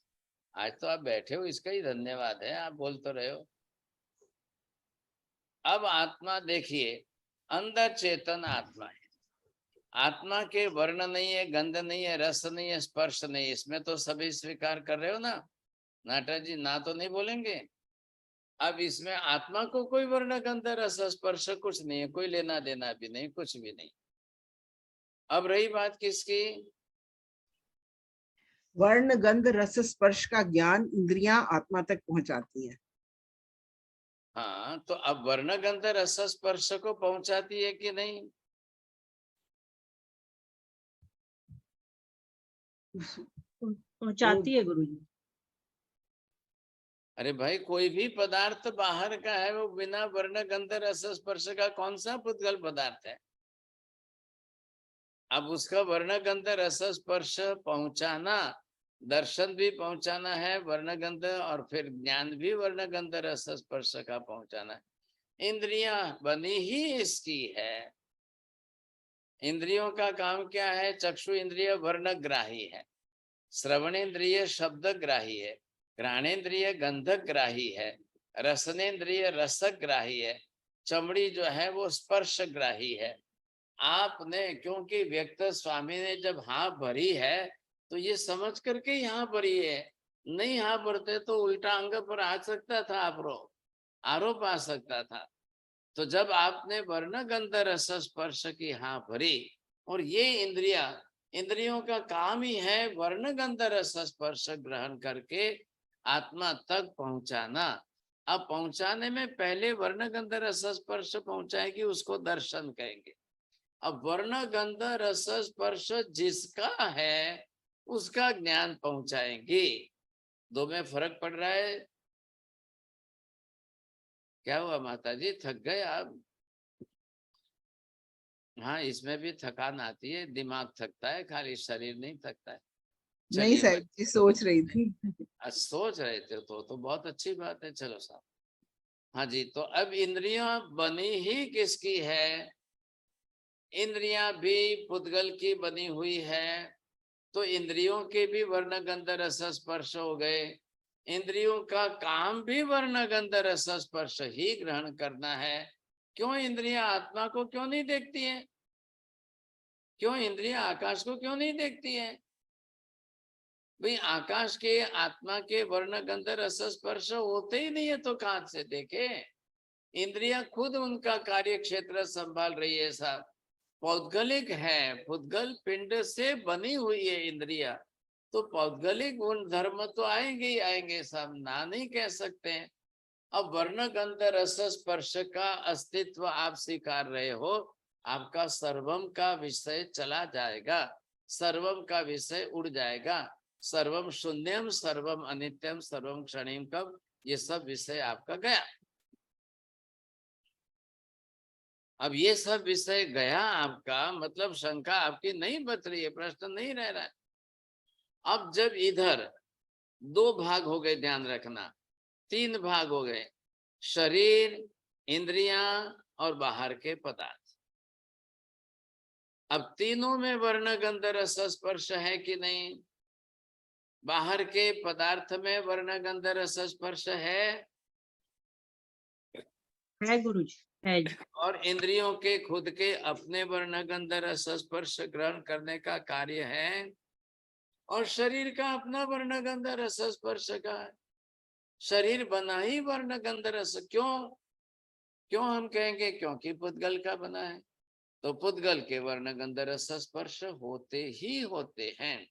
आज तो आप बैठे हो, इसका ही धन्यवाद है, आप बोल तो रहे हो। अब आत्मा देखिए, अंदर चेतन आत्मा है। आत्मा के वर्ण नहीं है, गंध नहीं है, रस नहीं है, स्पर्श नहीं है, इसमें तो सभी स्वीकार कर रहे हो ना? नाटा जी ना तो नहीं बोलेंगे। अब इसमें आत्मा को कोई वर्ण गंध रस स्पर्श कुछ नहीं है, कोई लेना देना भी नहीं, कुछ भी नहीं। अब रही बात किसकी? वर्ण गंध रस स्पर्श का ज्ञान इंद्रियां आत्मा तक पहुंचाती है। हाँ, तो अब वर्ण गंध रस स्पर्श को पहुंचाती है कि नहीं? पहुंचाती है गुरुजी। अरे भाई, कोई भी पदार्थ बाहर का है, वो बिना वर्ण गंध रस स्पर्श का कौन सा पुद्गल पदार्थ है? अब उसका वर्ण गंध रस स्पर्श पहुंचाना, दर्शन भी पहुंचाना है वर्ण गंध, और फिर ज्ञान भी वर्ण गंध रस स्पर्श का पहुंचाना है। इंद्रियां बनी ही इसकी है। इंद्रियों का काम क्या है? चक्षु इंद्रिय वर्णग्राही है, श्रवणेन्द्रिय शब्दग्राही है, घ्राणेन्द्रिय गंधग्राही है, रसनेन्द्रिय रसग्राही है, चमड़ी जो है वो स्पर्शग्राही है। आपने क्योंकि व्यक्त स्वामी ने जब हाँ भरी है, तो ये समझ करके यहाँ भरी है। नहीं हाँ भरते तो उल्टा अंग पर आ सकता था, आरोप आ सकता था। तो जब आपने वर्ण गंध रस स्पर्श की हाँ भरी, और ये इंद्रियों का काम ही है वर्ण गंध रस स्पर्श ग्रहण करके आत्मा तक पहुंचाना। अब पहुंचाने में पहले वर्ण गंध रस स्पर्श पहुंचाएगी, उसको दर्शन कहेंगे। अब वर्ण गंध रस स्पर्श जिसका है उसका ज्ञान पहुंचाएंगे। दो में फर्क पड़ रहा है। क्या हुआ माता जी, थक गए आप? हाँ, इसमें भी थकान आती है, दिमाग थकता है, खाली शरीर नहीं थकता है। नहीं साहब जी, सोच रही थी। सोच रहे थे तो बहुत अच्छी बात है। चलो साहब। हाँ जी, तो अब इंद्रियां बनी ही किसकी है? इंद्रियां भी पुद्गल की बनी हुई है, तो इंद्रियों के भी वर्ण गंध रस स्पर्श हो गए। इंद्रियों का काम भी वर्ण गंध रस स्पर्श ही ग्रहण करना है। क्यों इंद्रियां आत्मा को क्यों नहीं देखती हैं? क्यों इंद्रियां आकाश को क्यों नहीं देखती हैं? भाई आकाश के आत्मा के वर्ण गंध रस स्पर्श होते ही नहीं है, तो कहां से देखे? इंद्रियां खुद उनका कार्य क्षेत्र संभाल रही है साहब। पौद्गलिक है, पुद्गल पिंड से बनी हुई है इंद्रिया। तो पौद्गलिक गुण धर्म तो आएंगे ही आएंगे, सब ना नहीं कह सकते हैं। अब वर्ण गंध रस स्पर्श का अस्तित्व आप स्वीकार रहे हो, आपका सर्वम का विषय चला जाएगा, सर्वम का विषय उड़ जाएगा। सर्वम शून्यम, सर्वम अनित्यम, सर्वम क्षणिम, कब ये सब विषय आपका गया। अब ये सब विषय गया आपका, मतलब शंका आपकी नहीं बच रही है, प्रश्न नहीं रह रहा है। अब जब इधर दो भाग हो गए, ध्यान रखना, तीन भाग हो गए, शरीर, इंद्रियां और बाहर के पदार्थ। अब तीनों में वर्ण गंध रस स्पर्श है कि नहीं? बाहर के पदार्थ में वर्ण गंध रस स्पर्श है गुरुजी, है जी। और इंद्रियों के खुद के अपने वर्ण गंध रस स्पर्श ग्रहण करने का कार्य है, और शरीर का अपना वर्ण गंध रस स्पर्श का है। शरीर बना ही वर्ण गंध रस, क्यों हम कहेंगे? क्योंकि पुद्गल का बना है, तो पुद्गल के वर्ण गंध रस स्पर्श होते ही होते हैं।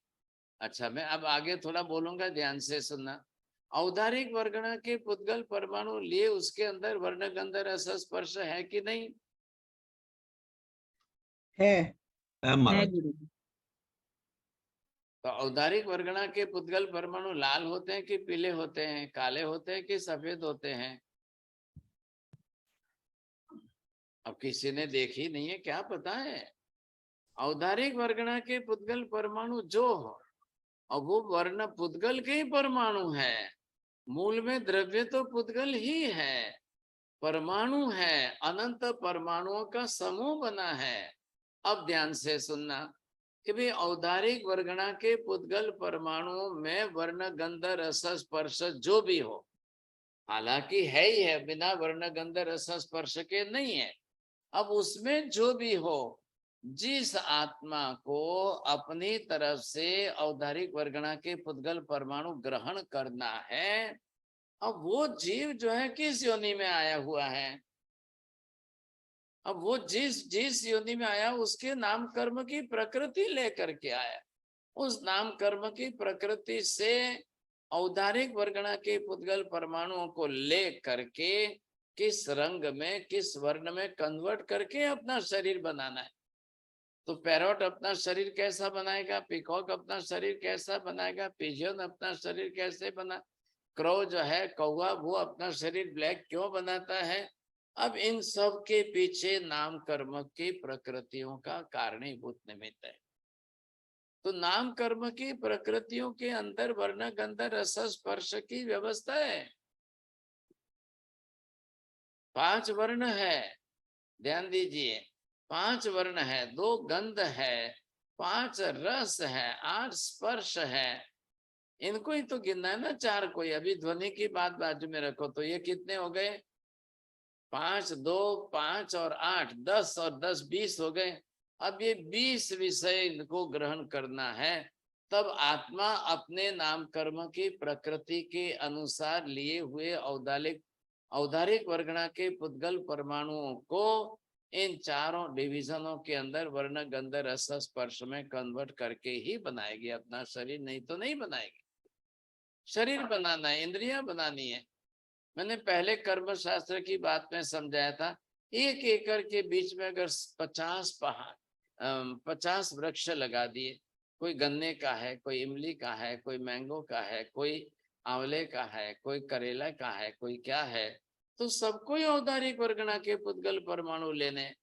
अच्छा, मैं अब आगे थोड़ा बोलूंगा, ध्यान से सुनना। औदारिक वर्गणा के पुद्गल परमाणु लिए उसके अंदर वर्ण गंध रस स्पर्श है कि नहीं? है महाराज। गुरुजी। तो औदारिक वर्गणा के पुद्गल परमाणु लाल होते हैं कि पीले होते हैं, काले होते हैं कि सफेद होते हैं? अब किसी ने देखी नहीं है, क्या पता है? औदारिक वर्गणा के पुद्गल परमाणु जो हो, और वो वर्ण पुद्गल के ही परमाणु है, मूल में द्रव्य तो पुद्गल ही है, परमाणु है, अनंत परमाणुओं का समूह बना है। अब ध्यान से सुनना कि भाई औदारिक वर्गणा के पुद्गल परमाणुओं में वर्ण गंध रस स्पर्श जो भी हो, हालांकि है ही है, बिना वर्ण गंध रस स्पर्श के नहीं है। अब उसमें जो भी हो, जिस आत्मा को अपनी तरफ से औदारिक वर्गणा के पुद्गल परमाणु ग्रहण करना है, अब वो जीव जो है किस योनि में आया हुआ है? अब वो जिस योनि में आया, उसके नाम कर्म की प्रकृति लेकर के आया। उस नाम कर्म की प्रकृति से औदारिक वर्गणा के पुद्गल परमाणुओं को ले करके किस रंग में, किस वर्ण में कन्वर्ट करके अपना शरीर बनाना है। तो पैरोट अपना शरीर कैसा बनाएगा, पीकॉक अपना शरीर कैसा बनाएगा, पिजियन अपना शरीर कैसे बना, क्रो जो है कौवा, वो अपना शरीर ब्लैक क्यों बनाता है? अब इन सब के पीछे नाम कर्म की प्रकृतियों का कारणीभूत निमित्त है। तो नाम कर्म की प्रकृतियों के अंदर वर्ण गंध रस स्पर्श की व्यवस्था है। 5 वर्ण है, ध्यान दीजिए, 5 वर्ण है, 2 गंध है, 5 रस है, 8 स्पर्श है। इनको ही तो गिनना है ना, 4 कोई। अभी ध्वनि की बात बाजू में रखो, तो ये कितने हो गए? 5, 2, 5 और 8, 10 और 10 20 हो गए। अब ये 20 विषय को ग्रहण करना है, तब आत्मा अपने नाम कर्म की प्रकृति के अनुसार लिए हुए औदारिक वर्गणा के पुद्गल परमाणुओं को इन चारों डिविजनों के अंदर वर्ण गंध रस स्पर्श में कन्वर्ट करके ही बनाएगी अपना शरीर, नहीं तो नहीं बनाएगी। शरीर बनाना है, इंद्रियां बनानी है। मैंने पहले कर्म शास्त्र की बात में समझाया था, 1 एकड़ के बीच में अगर 50 वृक्ष लगा दिए, कोई गन्ने का है, कोई इमली का है, कोई मैंगो का है, कोई आंवले का है, कोई करेला का है, कोई क्या है, तो सबको ही औदारिक वर्गणा के पुद्गल परमाणु लेने।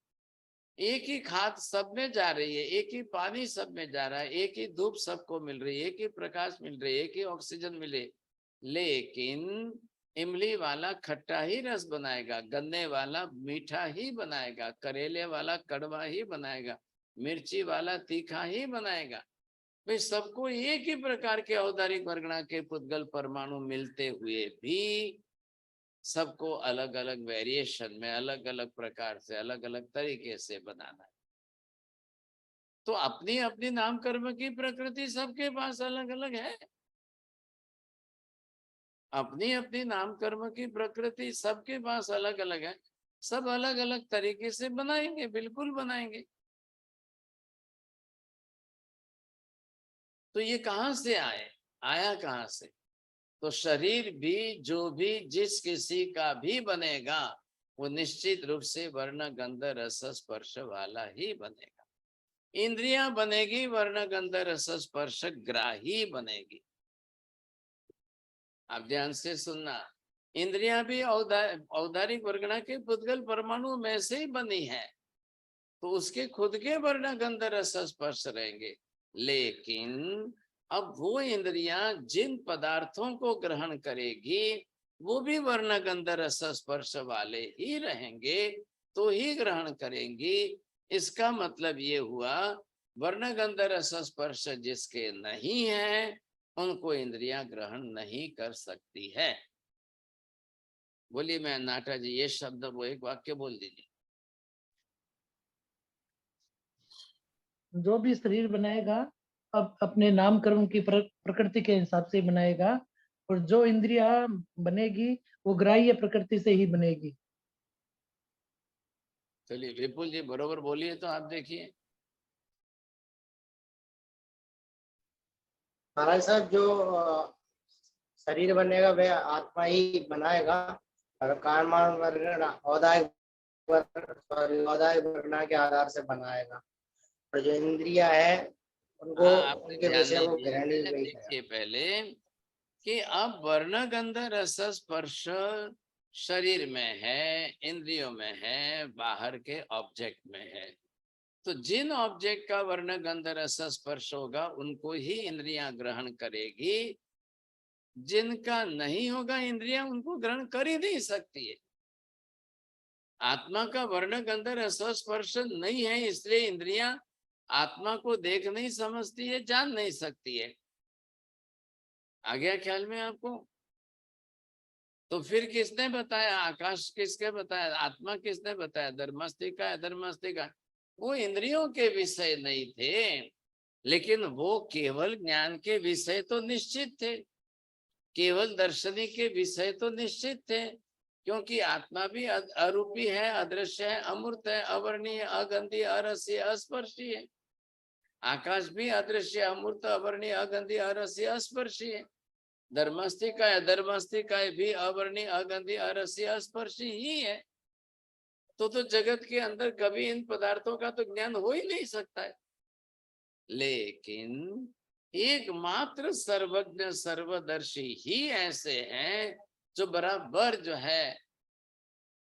एक ही खाद सब में जा रही है, एक ही पानी सब में जा रहा है, एक ही धूप सबको मिल रही है, एक ही प्रकाश मिल रही है, एक ही ऑक्सीजन मिले, लेकिन इमली वाला खट्टा ही रस बनाएगा, गन्ने वाला मीठा ही बनाएगा, करेले वाला कड़वा ही बनाएगा, मिर्ची वाला तीखा ही बनाएगा। भाई सबको एक ही प्रकार के औदारिक वर्गणा के पुद्गल परमाणु मिलते हुए भी सबको अलग अलग वेरिएशन में, अलग अलग प्रकार से, अलग अलग तरीके से बनाना है। तो अपनी अपनी नाम कर्म की प्रकृति सबके पास अलग अलग है, अपनी अपनी नाम कर्म की प्रकृति सबके पास अलग अलग है। सब अलग अलग तरीके से बनाएंगे, बिल्कुल बनाएंगे। तो ये कहाँ से आया कहाँ से? तो शरीर भी जो भी जिस किसी का भी बनेगा वो निश्चित रूप से वर्ण गंध रस स्पर्श वाला ही बनेगा। इंद्रियां बनेगी वर्ण गंध रस स्पर्श ग्राही बनेगी। आप ध्यान से सुनना, इंद्रियां भी औदारिक वर्गणा के पुद्गल परमाणु में से ही बनी है, तो उसके खुद के वर्ण गंध रस स्पर्श रहेंगे। लेकिन अब वो इंद्रियां जिन पदार्थों को ग्रहण करेगी वो भी वर्ण गंध रस स्पर्श वाले ही रहेंगे, तो ही ग्रहण करेंगी। इसका मतलब ये हुआ वर्ण गंध रस स्पर्श जिसके नहीं है उनको इंद्रियां ग्रहण नहीं कर सकती है। बोलिए मैं नाटा जी ये शब्द वो एक वाक्य बोल दीजिए। जो भी शरीर बनाएगा अब अपने नामकरण की प्रकृति के हिसाब से बनाएगा, और जो इंद्रिया बनेगी वो ग्राह्य प्रकृति से ही बनेगी। चलिए विपुल जी बरोबर बोलिए तो आप देखिए। महाराज साहब, जो शरीर बनेगा वह आत्मा ही बनाएगा, और कर्मान वर्गणा औदायिक वर्गणा के आधार से बनाएगा, और जो इंद्रिया है उनको उनके विषय को ग्रहण ही वही देखिए पहले कि अब वर्ण गंध रस स्पर्श शरीर में है, इंद्रियों में है, बाहर के ऑब्जेक्ट में है। तो जिन ऑब्जेक्ट का वर्ण गंध रस स्पर्श होगा उनको ही इंद्रियां ग्रहण करेगी, जिनका नहीं होगा इंद्रियां उनको ग्रहण कर ही नहीं सकती है। आत्मा का वर्ण गंध रस स्पर्श नहीं है, इसलिए इंद्रियां आत्मा को देख नहीं समझती है, जान नहीं सकती है। आ गया ख्याल में आपको? तो फिर किसने बताया? आकाश किसके बताया? आत्मा किसने बताया? धर्मस्तिका अधर्मस्तिका वो इंद्रियों के विषय नहीं थे, लेकिन वो केवल ज्ञान के विषय तो निश्चित थे, केवल दर्शनी के विषय तो निश्चित थे, क्योंकि आत्मा भी अरूपी है, अदृश्य है, अमूर्त है, अवर्णीय, अगंधी, अरसीय, अस्पर्शी है। आकाश भी अदृश्य, अमूर्त, अवर्णीय, अगंधी, अरसीय, अस्पर्शी है। धर्मस्तिका धर्मस्तिका भी अवर्णीय, अगंधी, अरसीय, अस्पर्शी ही है। तो जगत के अंदर कभी इन पदार्थों का तो ज्ञान हो ही नहीं सकता है। लेकिन एकमात्र सर्वज्ञ सर्वदर्शी ही ऐसे हैं जो बराबर जो है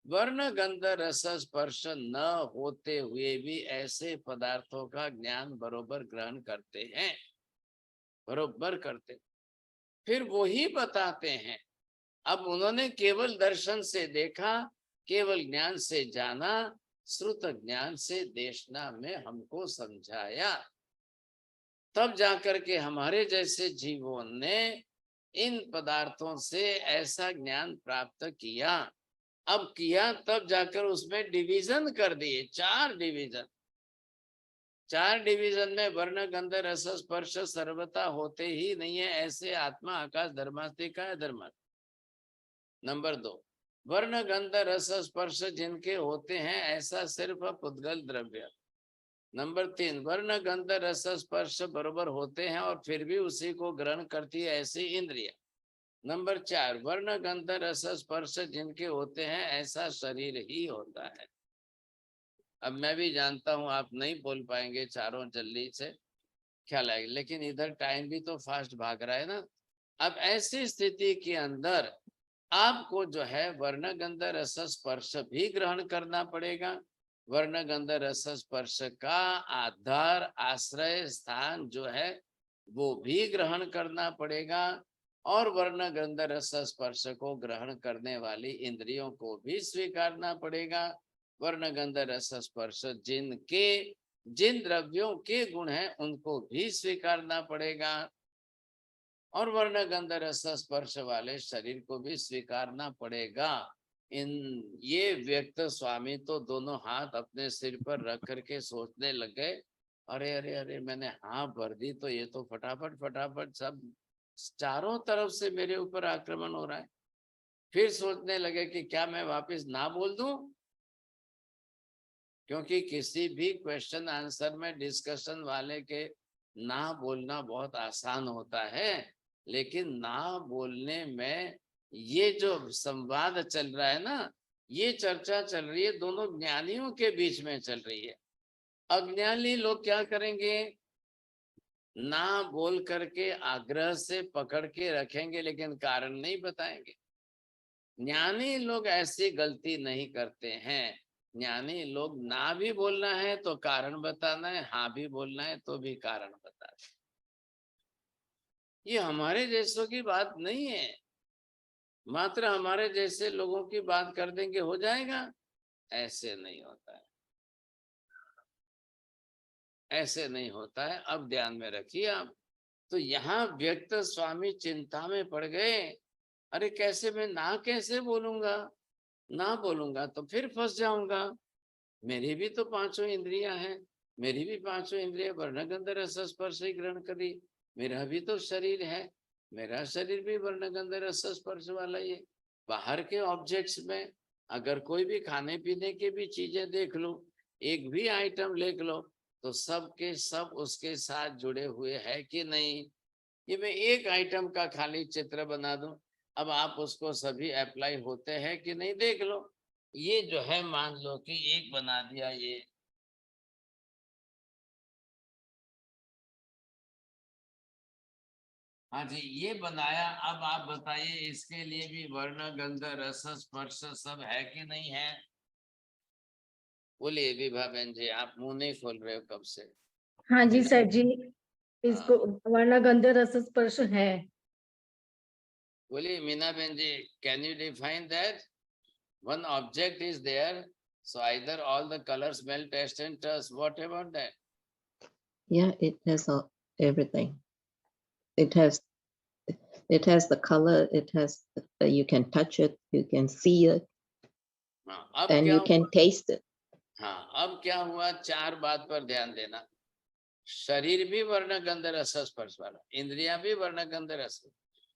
वर्ण गंध रस स्पर्श न होते हुए भी ऐसे पदार्थों का ज्ञान बरोबर ग्रहण करते हैं, बरोबर करते। फिर वो ही बताते हैं। अब उन्होंने केवल दर्शन से देखा, केवल ज्ञान से जाना, श्रुत ज्ञान से देशना में हमको समझाया, तब जाकर के हमारे जैसे जीवों ने इन पदार्थों से ऐसा ज्ञान प्राप्त किया। अब किया तब जाकर उसमें डिवीजन कर दिए, 4 डिवीजन। 4 डिवीजन में वर्ण गंध रस स्पर्श सर्वथा होते ही नहीं है, ऐसे आत्मा आकाश धर्मास्तिका है धर्म। नंबर 2, वर्ण गंध रस स्पर्श जिनके होते हैं ऐसा सिर्फ पुद्गल द्रव्य। नंबर 3, वर्ण गंध रस स्पर्श बरोबर होते हैं और फिर भी उसी को ग्रहण करती है ऐसी इंद्रिय। नंबर 4, वर्ण गंध रस स्पर्श जिनके होते हैं ऐसा शरीर ही होता है। अब मैं भी जानता हूं आप नहीं बोल पाएंगे चारों जल्दी से, ख्याल आएगा, लेकिन इधर टाइम भी तो फास्ट भाग रहा है ना। अब ऐसी स्थिति के अंदर आपको जो है वर्ण गंध रस स्पर्श भी ग्रहण करना पड़ेगा। वर्ण गंध रस स्पर्श का आधार आश्रय स्थान जो है वो भी ग्रहण करना पड़ेगा, और वर्ण गंध रस स्पर्श को ग्रहण करने वाली इंद्रियों को भी स्वीकारना पड़ेगा। वर्ण गंध रस स्पर्श जिनके जिन द्रव्यों के गुण हैं उनको भी स्वीकारना पड़ेगा, और वर्ण गंध रस स्पर्श वाले शरीर को भी स्वीकारना पड़ेगा। ये व्यक्त स्वामी तो दोनों हाथ अपने सिर पर रख करके सोचने लग गए, अरे अरे अरे मैंने हाँ भर दी तो ये तो फटाफट फटाफट सब चारों तरफ से मेरे ऊपर आक्रमण हो रहा है। फिर सोचने लगे कि क्या मैं वापस ना बोल दूं, क्योंकि किसी भी क्वेश्चन आंसर में डिस्कशन वाले के ना बोलना बहुत आसान होता है, लेकिन ना बोलने में ये जो संवाद चल रहा है ना, ये चर्चा चल रही है दोनों ज्ञानियों के बीच में चल रही है। अज्ञानी लोग क्या करेंगे, ना बोल करके आग्रह से पकड़ के रखेंगे लेकिन कारण नहीं बताएंगे। ज्ञानी लोग ऐसी गलती नहीं करते हैं। ज्ञानी लोग ना भी बोलना है तो कारण बताना है, हाँ भी बोलना है तो भी कारण बताना है। ये हमारे जैसों की बात नहीं है, मात्र हमारे जैसे लोगों की बात कर देंगे हो जाएगा, ऐसे नहीं होता है, ऐसे नहीं होता है। अब ध्यान में रखिए आप। तो यहाँ व्यक्त स्वामी चिंता में पड़ गए, अरे कैसे मैं ना कैसे बोलूंगा, ना बोलूंगा तो फिर फंस जाऊंगा। मेरी भी तो पांचों इंद्रियां हैं, मेरी भी पांचों इंद्रियां वर्ण गंध रस स्पर्श ही ग्रहण करी। मेरा भी तो शरीर है, मेरा शरीर भी वर्ण गंध रस स्पर्श वाला ही है। बाहर के ऑब्जेक्ट्स में अगर कोई भी खाने पीने की भी चीजें देख लो, एक भी आइटम देख लो, तो सब के सब उसके साथ जुड़े हुए है कि नहीं। ये मैं एक आइटम का खाली चित्र बना दूं, अब आप उसको सभी अप्लाई होते हैं कि नहीं देख लो। ये जो है मान लो कि एक बना दिया, ये हाँ जी ये बनाया। अब आप बताइए इसके लिए भी वर्ण गंध रस स्पर्श सब है कि नहीं है। बोलिए विभा बहन जी, आप मुंह नहीं खोल रहे हो कब से। हाँ जी सर जी, इसको वर्ण गंध रस स्पर्श है। बोलिए मीना बहन ji, can you define that. One object is there, so either all the colors, smell, taste and touch. What about that? Yeah, it has everything. It has the color, it has you can touch it, you can see it, and you can taste it. हाँ, अब क्या हुआ, चार बात पर ध्यान देना। शरीर भी वर्ण गंध रस स्पर्श वाला, इंद्रियां भी वर्ण गंध रस,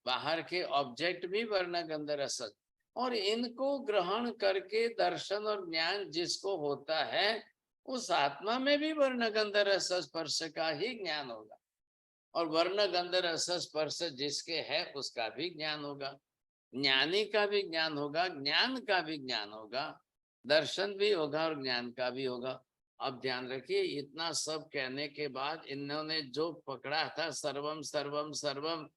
बाहर के ऑब्जेक्ट भी वर्ण गंध रस, और इनको ग्रहण करके दर्शन और ज्ञान जिसको होता है उस आत्मा में भी वर्ण गंध रस स्पर्श का ही ज्ञान होगा, और वर्ण गंध रस स्पर्श जिसके है उसका भी ज्ञान होगा, ज्ञानी का भी ज्ञान होगा, ज्ञान का भी ज्ञान होगा, दर्शन भी होगा और ज्ञान का भी होगा। अब ध्यान रखिए, इतना सब कहने के बाद इन्होंने जो पकड़ा था सर्वम सर्वम सर्वम,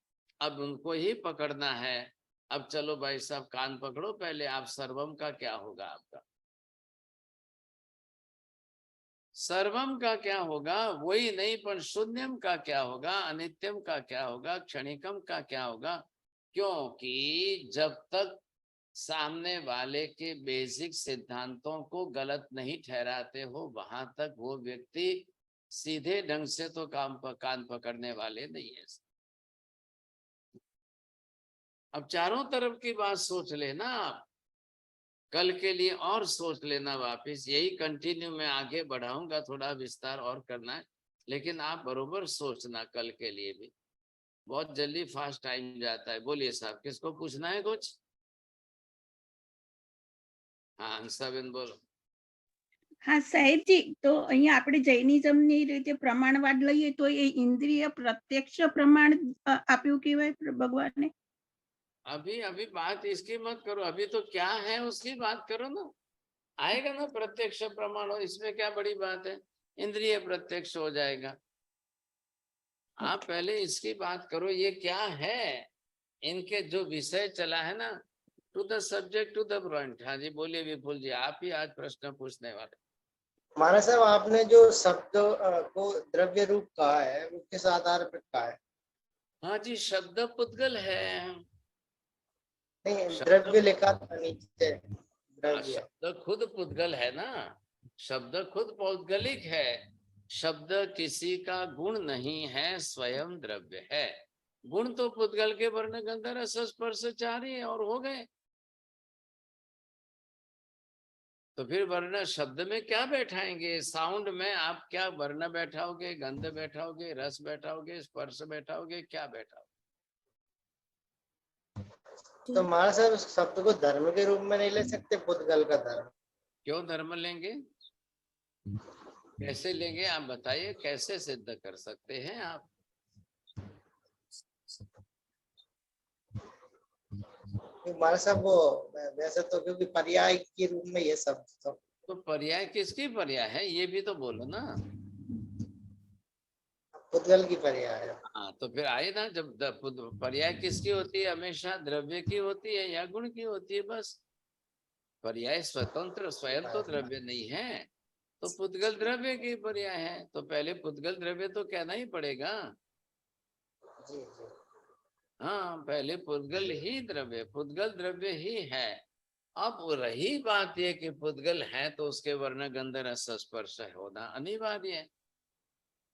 अब उनको ही पकड़ना है। अब चलो भाई साहब कान पकड़ो, पहले आप सर्वम का क्या होगा, आपका सर्वम का क्या होगा, वही नहीं पर शून्यम का क्या होगा, अनित्यम का क्या होगा, क्षणिकम का क्या होगा। क्योंकि जब तक सामने वाले के बेसिक सिद्धांतों को गलत नहीं ठहराते हो, वहां तक वो व्यक्ति सीधे ढंग से तो कान पकड़ने वाले नहीं है। अब चारों तरफ की बात सोच लेना आप, कल के लिए और सोच लेना वापस। यही कंटिन्यू मैं आगे बढ़ाऊंगा, थोड़ा विस्तार और करना है, लेकिन आप बरोबर सोचना कल के लिए भी। बहुत जल्दी फास्ट टाइम जाता है। बोलिए साहब, किसको पूछना है कुछ। हाँ हंसाबेन बोलो। હા સાહેબજી, તો અહીંયા આપણે જૈનિઝમની રીતે પ્રમાણવાદ લઈએ તો એ ઇન્દ્રિય પ્રત્યક્ષ પ્રમાણ આપ્યું કહેવાય ભગવાને। अभी बात इसकी मत करो, अभी तो क्या है उसकी बात करो ना, आएगा ना प्रत्यक्ष प्रमाण, और इसमें क्या बड़ी बात है, इंद्रिय प्रत्यक्ष हो जाएगा। आप पहले इसकी बात करो, ये क्या है, इनके जो विषय चला है ना, to the subject to the point. हाँ जी बोलिए विपुल जी, आप ही आज प्रश्न पूछने वाले। महाराज साहब, आपने जो शब्द को द्रव्य रूप कहा है वो किस आधार पर कहा है। हाँ जी, शब्द पुद्गल है। नहीं, द्रव्य लिखा था नीचे, शब्द खुद पुद्गल है ना, शब्द खुद पौद्गलिक है। शब्द किसी का गुण नहीं है, स्वयं द्रव्य है। गुण तो पुद्गल के वर्ण गंध रस स्पर्श चार ही और हो गए। तो फिर वर्ण शब्द में क्या बैठाएंगे, साउंड में आप क्या वर्ण बैठाओगे, गंध बैठाओगे, रस बैठाओगे, स्पर्श बैठाओगे, क्या बैठाओगे। तो महाराज साहब इस शब्द को धर्म के रूप में नहीं ले सकते, पुद्गल का धर्म। क्यों धर्म लेंगे, कैसे लेंगे आप बताइए, कैसे सिद्ध कर सकते हैं आप? हमारे साहब वो वैसे तो क्योंकि पर्याय के रूप में ये सब तो पर्याय किसकी पर्याय है ये भी तो बोलो ना। पुद्गल की पर्याय है। हाँ तो फिर आए ना, जब पर्याय किसकी होती है? हमेशा द्रव्य की होती है या गुण की होती है, बस। पर्याय स्वतंत्र स्वयं तो द्रव्य नहीं है, तो पुद्गल द्रव्य की पर्याय है, तो पहले पुद्गल द्रव्य तो कहना ही पड़ेगा। जी जी। हाँ पहले पुद्गल ही द्रव्य, पुद्गल द्रव्य ही है। अब रही बात ये कि पुद्गल है तो उसके वर्ण गंध रस स्पर्श होना अनिवार्य है,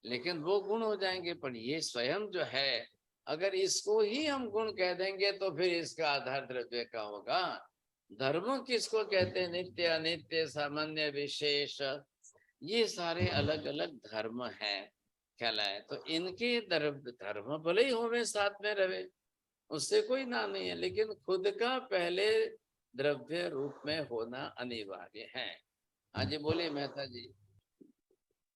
लेकिन वो गुण हो जाएंगे। पर ये स्वयं जो है, अगर इसको ही हम गुण कह देंगे तो फिर इसका आधार द्रव्य का होगा। धर्म किसको कहते हैं? नित्य अनित्य सामान्य विशेष, ये सारे अलग अलग धर्म हैं कहलाए। तो इनके धर्म भले ही होवे साथ में रहे, उससे कोई ना नहीं है, लेकिन खुद का पहले द्रव्य रूप में होना अनिवार्य है। हाँ जी बोलिए मेहता जी।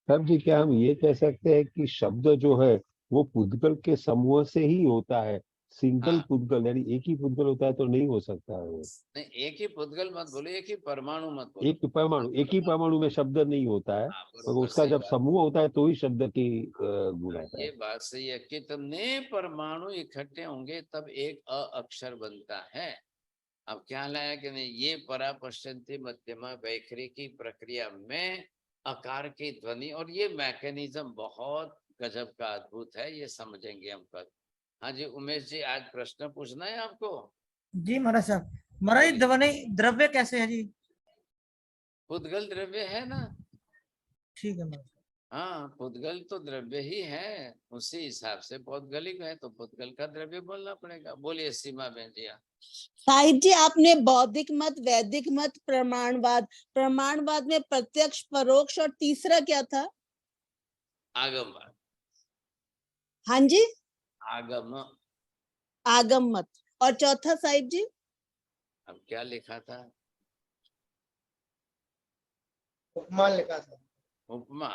साहब जी, क्या हम ये कह सकते हैं कि शब्द जो है वो पुद्गल के समूह से ही होता है? सिंगल हाँ। पुद्गल यानी एक ही पुद्गल होता है तो नहीं हो सकता है वो। नहीं, एक ही पुद्गल मत बोलो, एक ही परमाणु मत बोलो। एक ही परमाणु में शब्द नहीं होता है, हाँ, तो बरोबर, उसका सही जब बात। समूह होता है तो ही शब्द की गुण आता ये है। बात सही है, कितने परमाणु इकट्ठे होंगे तब एक अ अक्षर बनता है। अब क्या लाया कि नहीं, ये परा पश्चंती मध्यमा वैखरी की प्रक्रिया में आकार की ध्वनि, और ये मैकेनिज्म बहुत गजब का अद्भुत है, ये समझेंगे हम कल। हाँ जी उमेश जी, आज प्रश्न पूछना है आपको? जी महाराज साहब, महाराज ध्वनि द्रव्य कैसे है जी? पुद्गल द्रव्य है ना। ठीक है महाराज। हाँ पुद्गल तो द्रव्य ही है, उसी हिसाब से पौद्गलिक है तो पुद्गल का द्रव्य बोलना पड़ेगा। बोलिए सीमा बहन जी। साहिब जी, आपने बौद्धिक मत, वैदिक मत, प्रमाणवाद, प्रमाणवाद में प्रत्यक्ष, परोक्ष और तीसरा क्या था? आगमवाद। हाँ जी, आगम। आगम मत। और चौथा साहिब जी? अब क्या लिखा था? उपमा लिखा था। उपमा,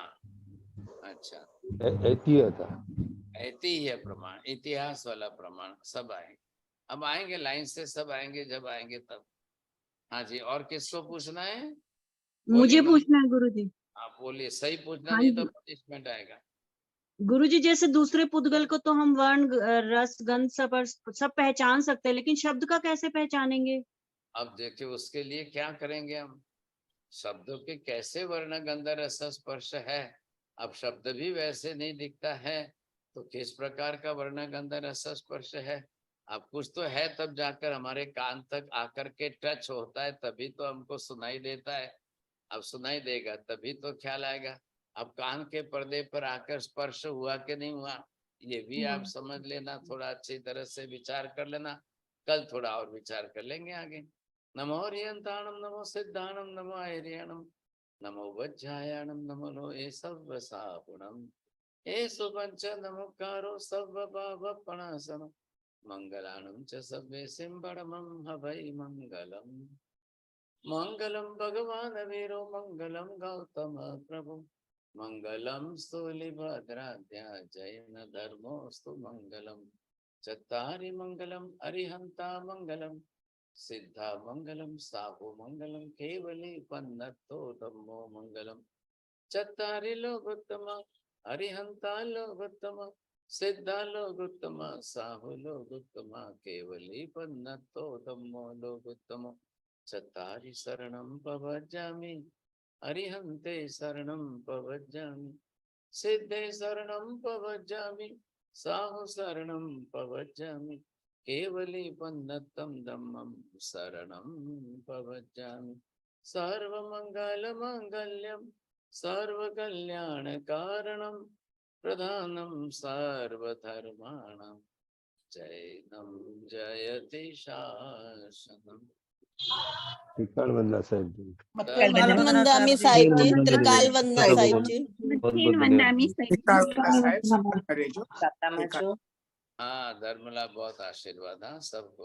अच्छा। ऐतिह्य था। ऐतिह्य प्रमाण, इतिहास वाला प्रमाण, सब आएंगे। अब आएंगे लाइन से, सब आएंगे जब आएंगे तब। हाँ जी, और किसको पूछना है? मुझे पूछना है गुरुजी। आप बोलिए, सही पूछना, हाँ नहीं तो जी। पनिशमेंट आएगा। गुरुजी, जैसे दूसरे पुद्गल को तो हम वर्ण, रस, गंध सब पहचान सकते हैं, लेकिन शब्द का कैसे पहचानेंगे? अब देखिए उसके लिए क्या करेंगे हम, शब्दों के कैसे वर्ण गंध रस स्पर्श है। अब शब्द भी वैसे नहीं दिखता है तो किस प्रकार का वर्ण गंध रस स्पर्श है। अब कुछ तो है तब जाकर हमारे कान तक आकर के टच होता है, तभी तो हमको सुनाई देता है। अब सुनाई देगा तभी तो ख्याल आएगा। अब कान के पर्दे पर आकर स्पर्श हुआ कि नहीं हुआ, ये भी आप समझ लेना, थोड़ा अच्छी तरह से विचार कर लेना। कल थोड़ा और विचार कर लेंगे आगे। नमो हरियंताणम, नमो सिद्धाणम, नमो हरियाणम, नमो वज्रायाणम, नमो लोहे सर्वसापुणम, एषु पंच नमोकारो सर्वपापपणासनम, मंगलाणं च सर्वे सिंबड़मं हवै मंगलम। मंगलम भगवान वीरो, मंगलम गौतम प्रभु, मंगलम स्थूलिभद्राद्या जैन धर्मोस्तु मंगलम। चत्तारि मंगलम अरिहंता मंगलम, सिद्धा मंगलम साहु मंगलम, केवली पन्नतो धम्मो मंगलम। चत्तारि लोकोत्तम अरिहंता लोकोत्तम, सिद्धा लोकोत्तम साहु लोकोत्तम, केवली पन्नतो धम्मो लोकोत्तम। चत्तारि शरणं प्रव्रजामि, अरिहन्ते शरणं प्रव्रजामि, सिद्धे शरणं प्रव्रजामि, साहु शरणं प्रव्रजामि, केवली पन्नतं धम्मं शरणं प्रव्रजामि। सर्वमङ्गलमाङ्गल्यं सर्वकल्याणकारणं, प्रधानं सर्वधर्माणां, जैनं जयति शासनम्। त्रिकाल वंदना साहिब जी। त्रिकाल वंदनामि साहिब जी, त्रिकाल वंदना साहिब जी। वंदनामि साहिब जी। हाँ धर्मला, बहुत आशीर्वाद। हाँ सबको।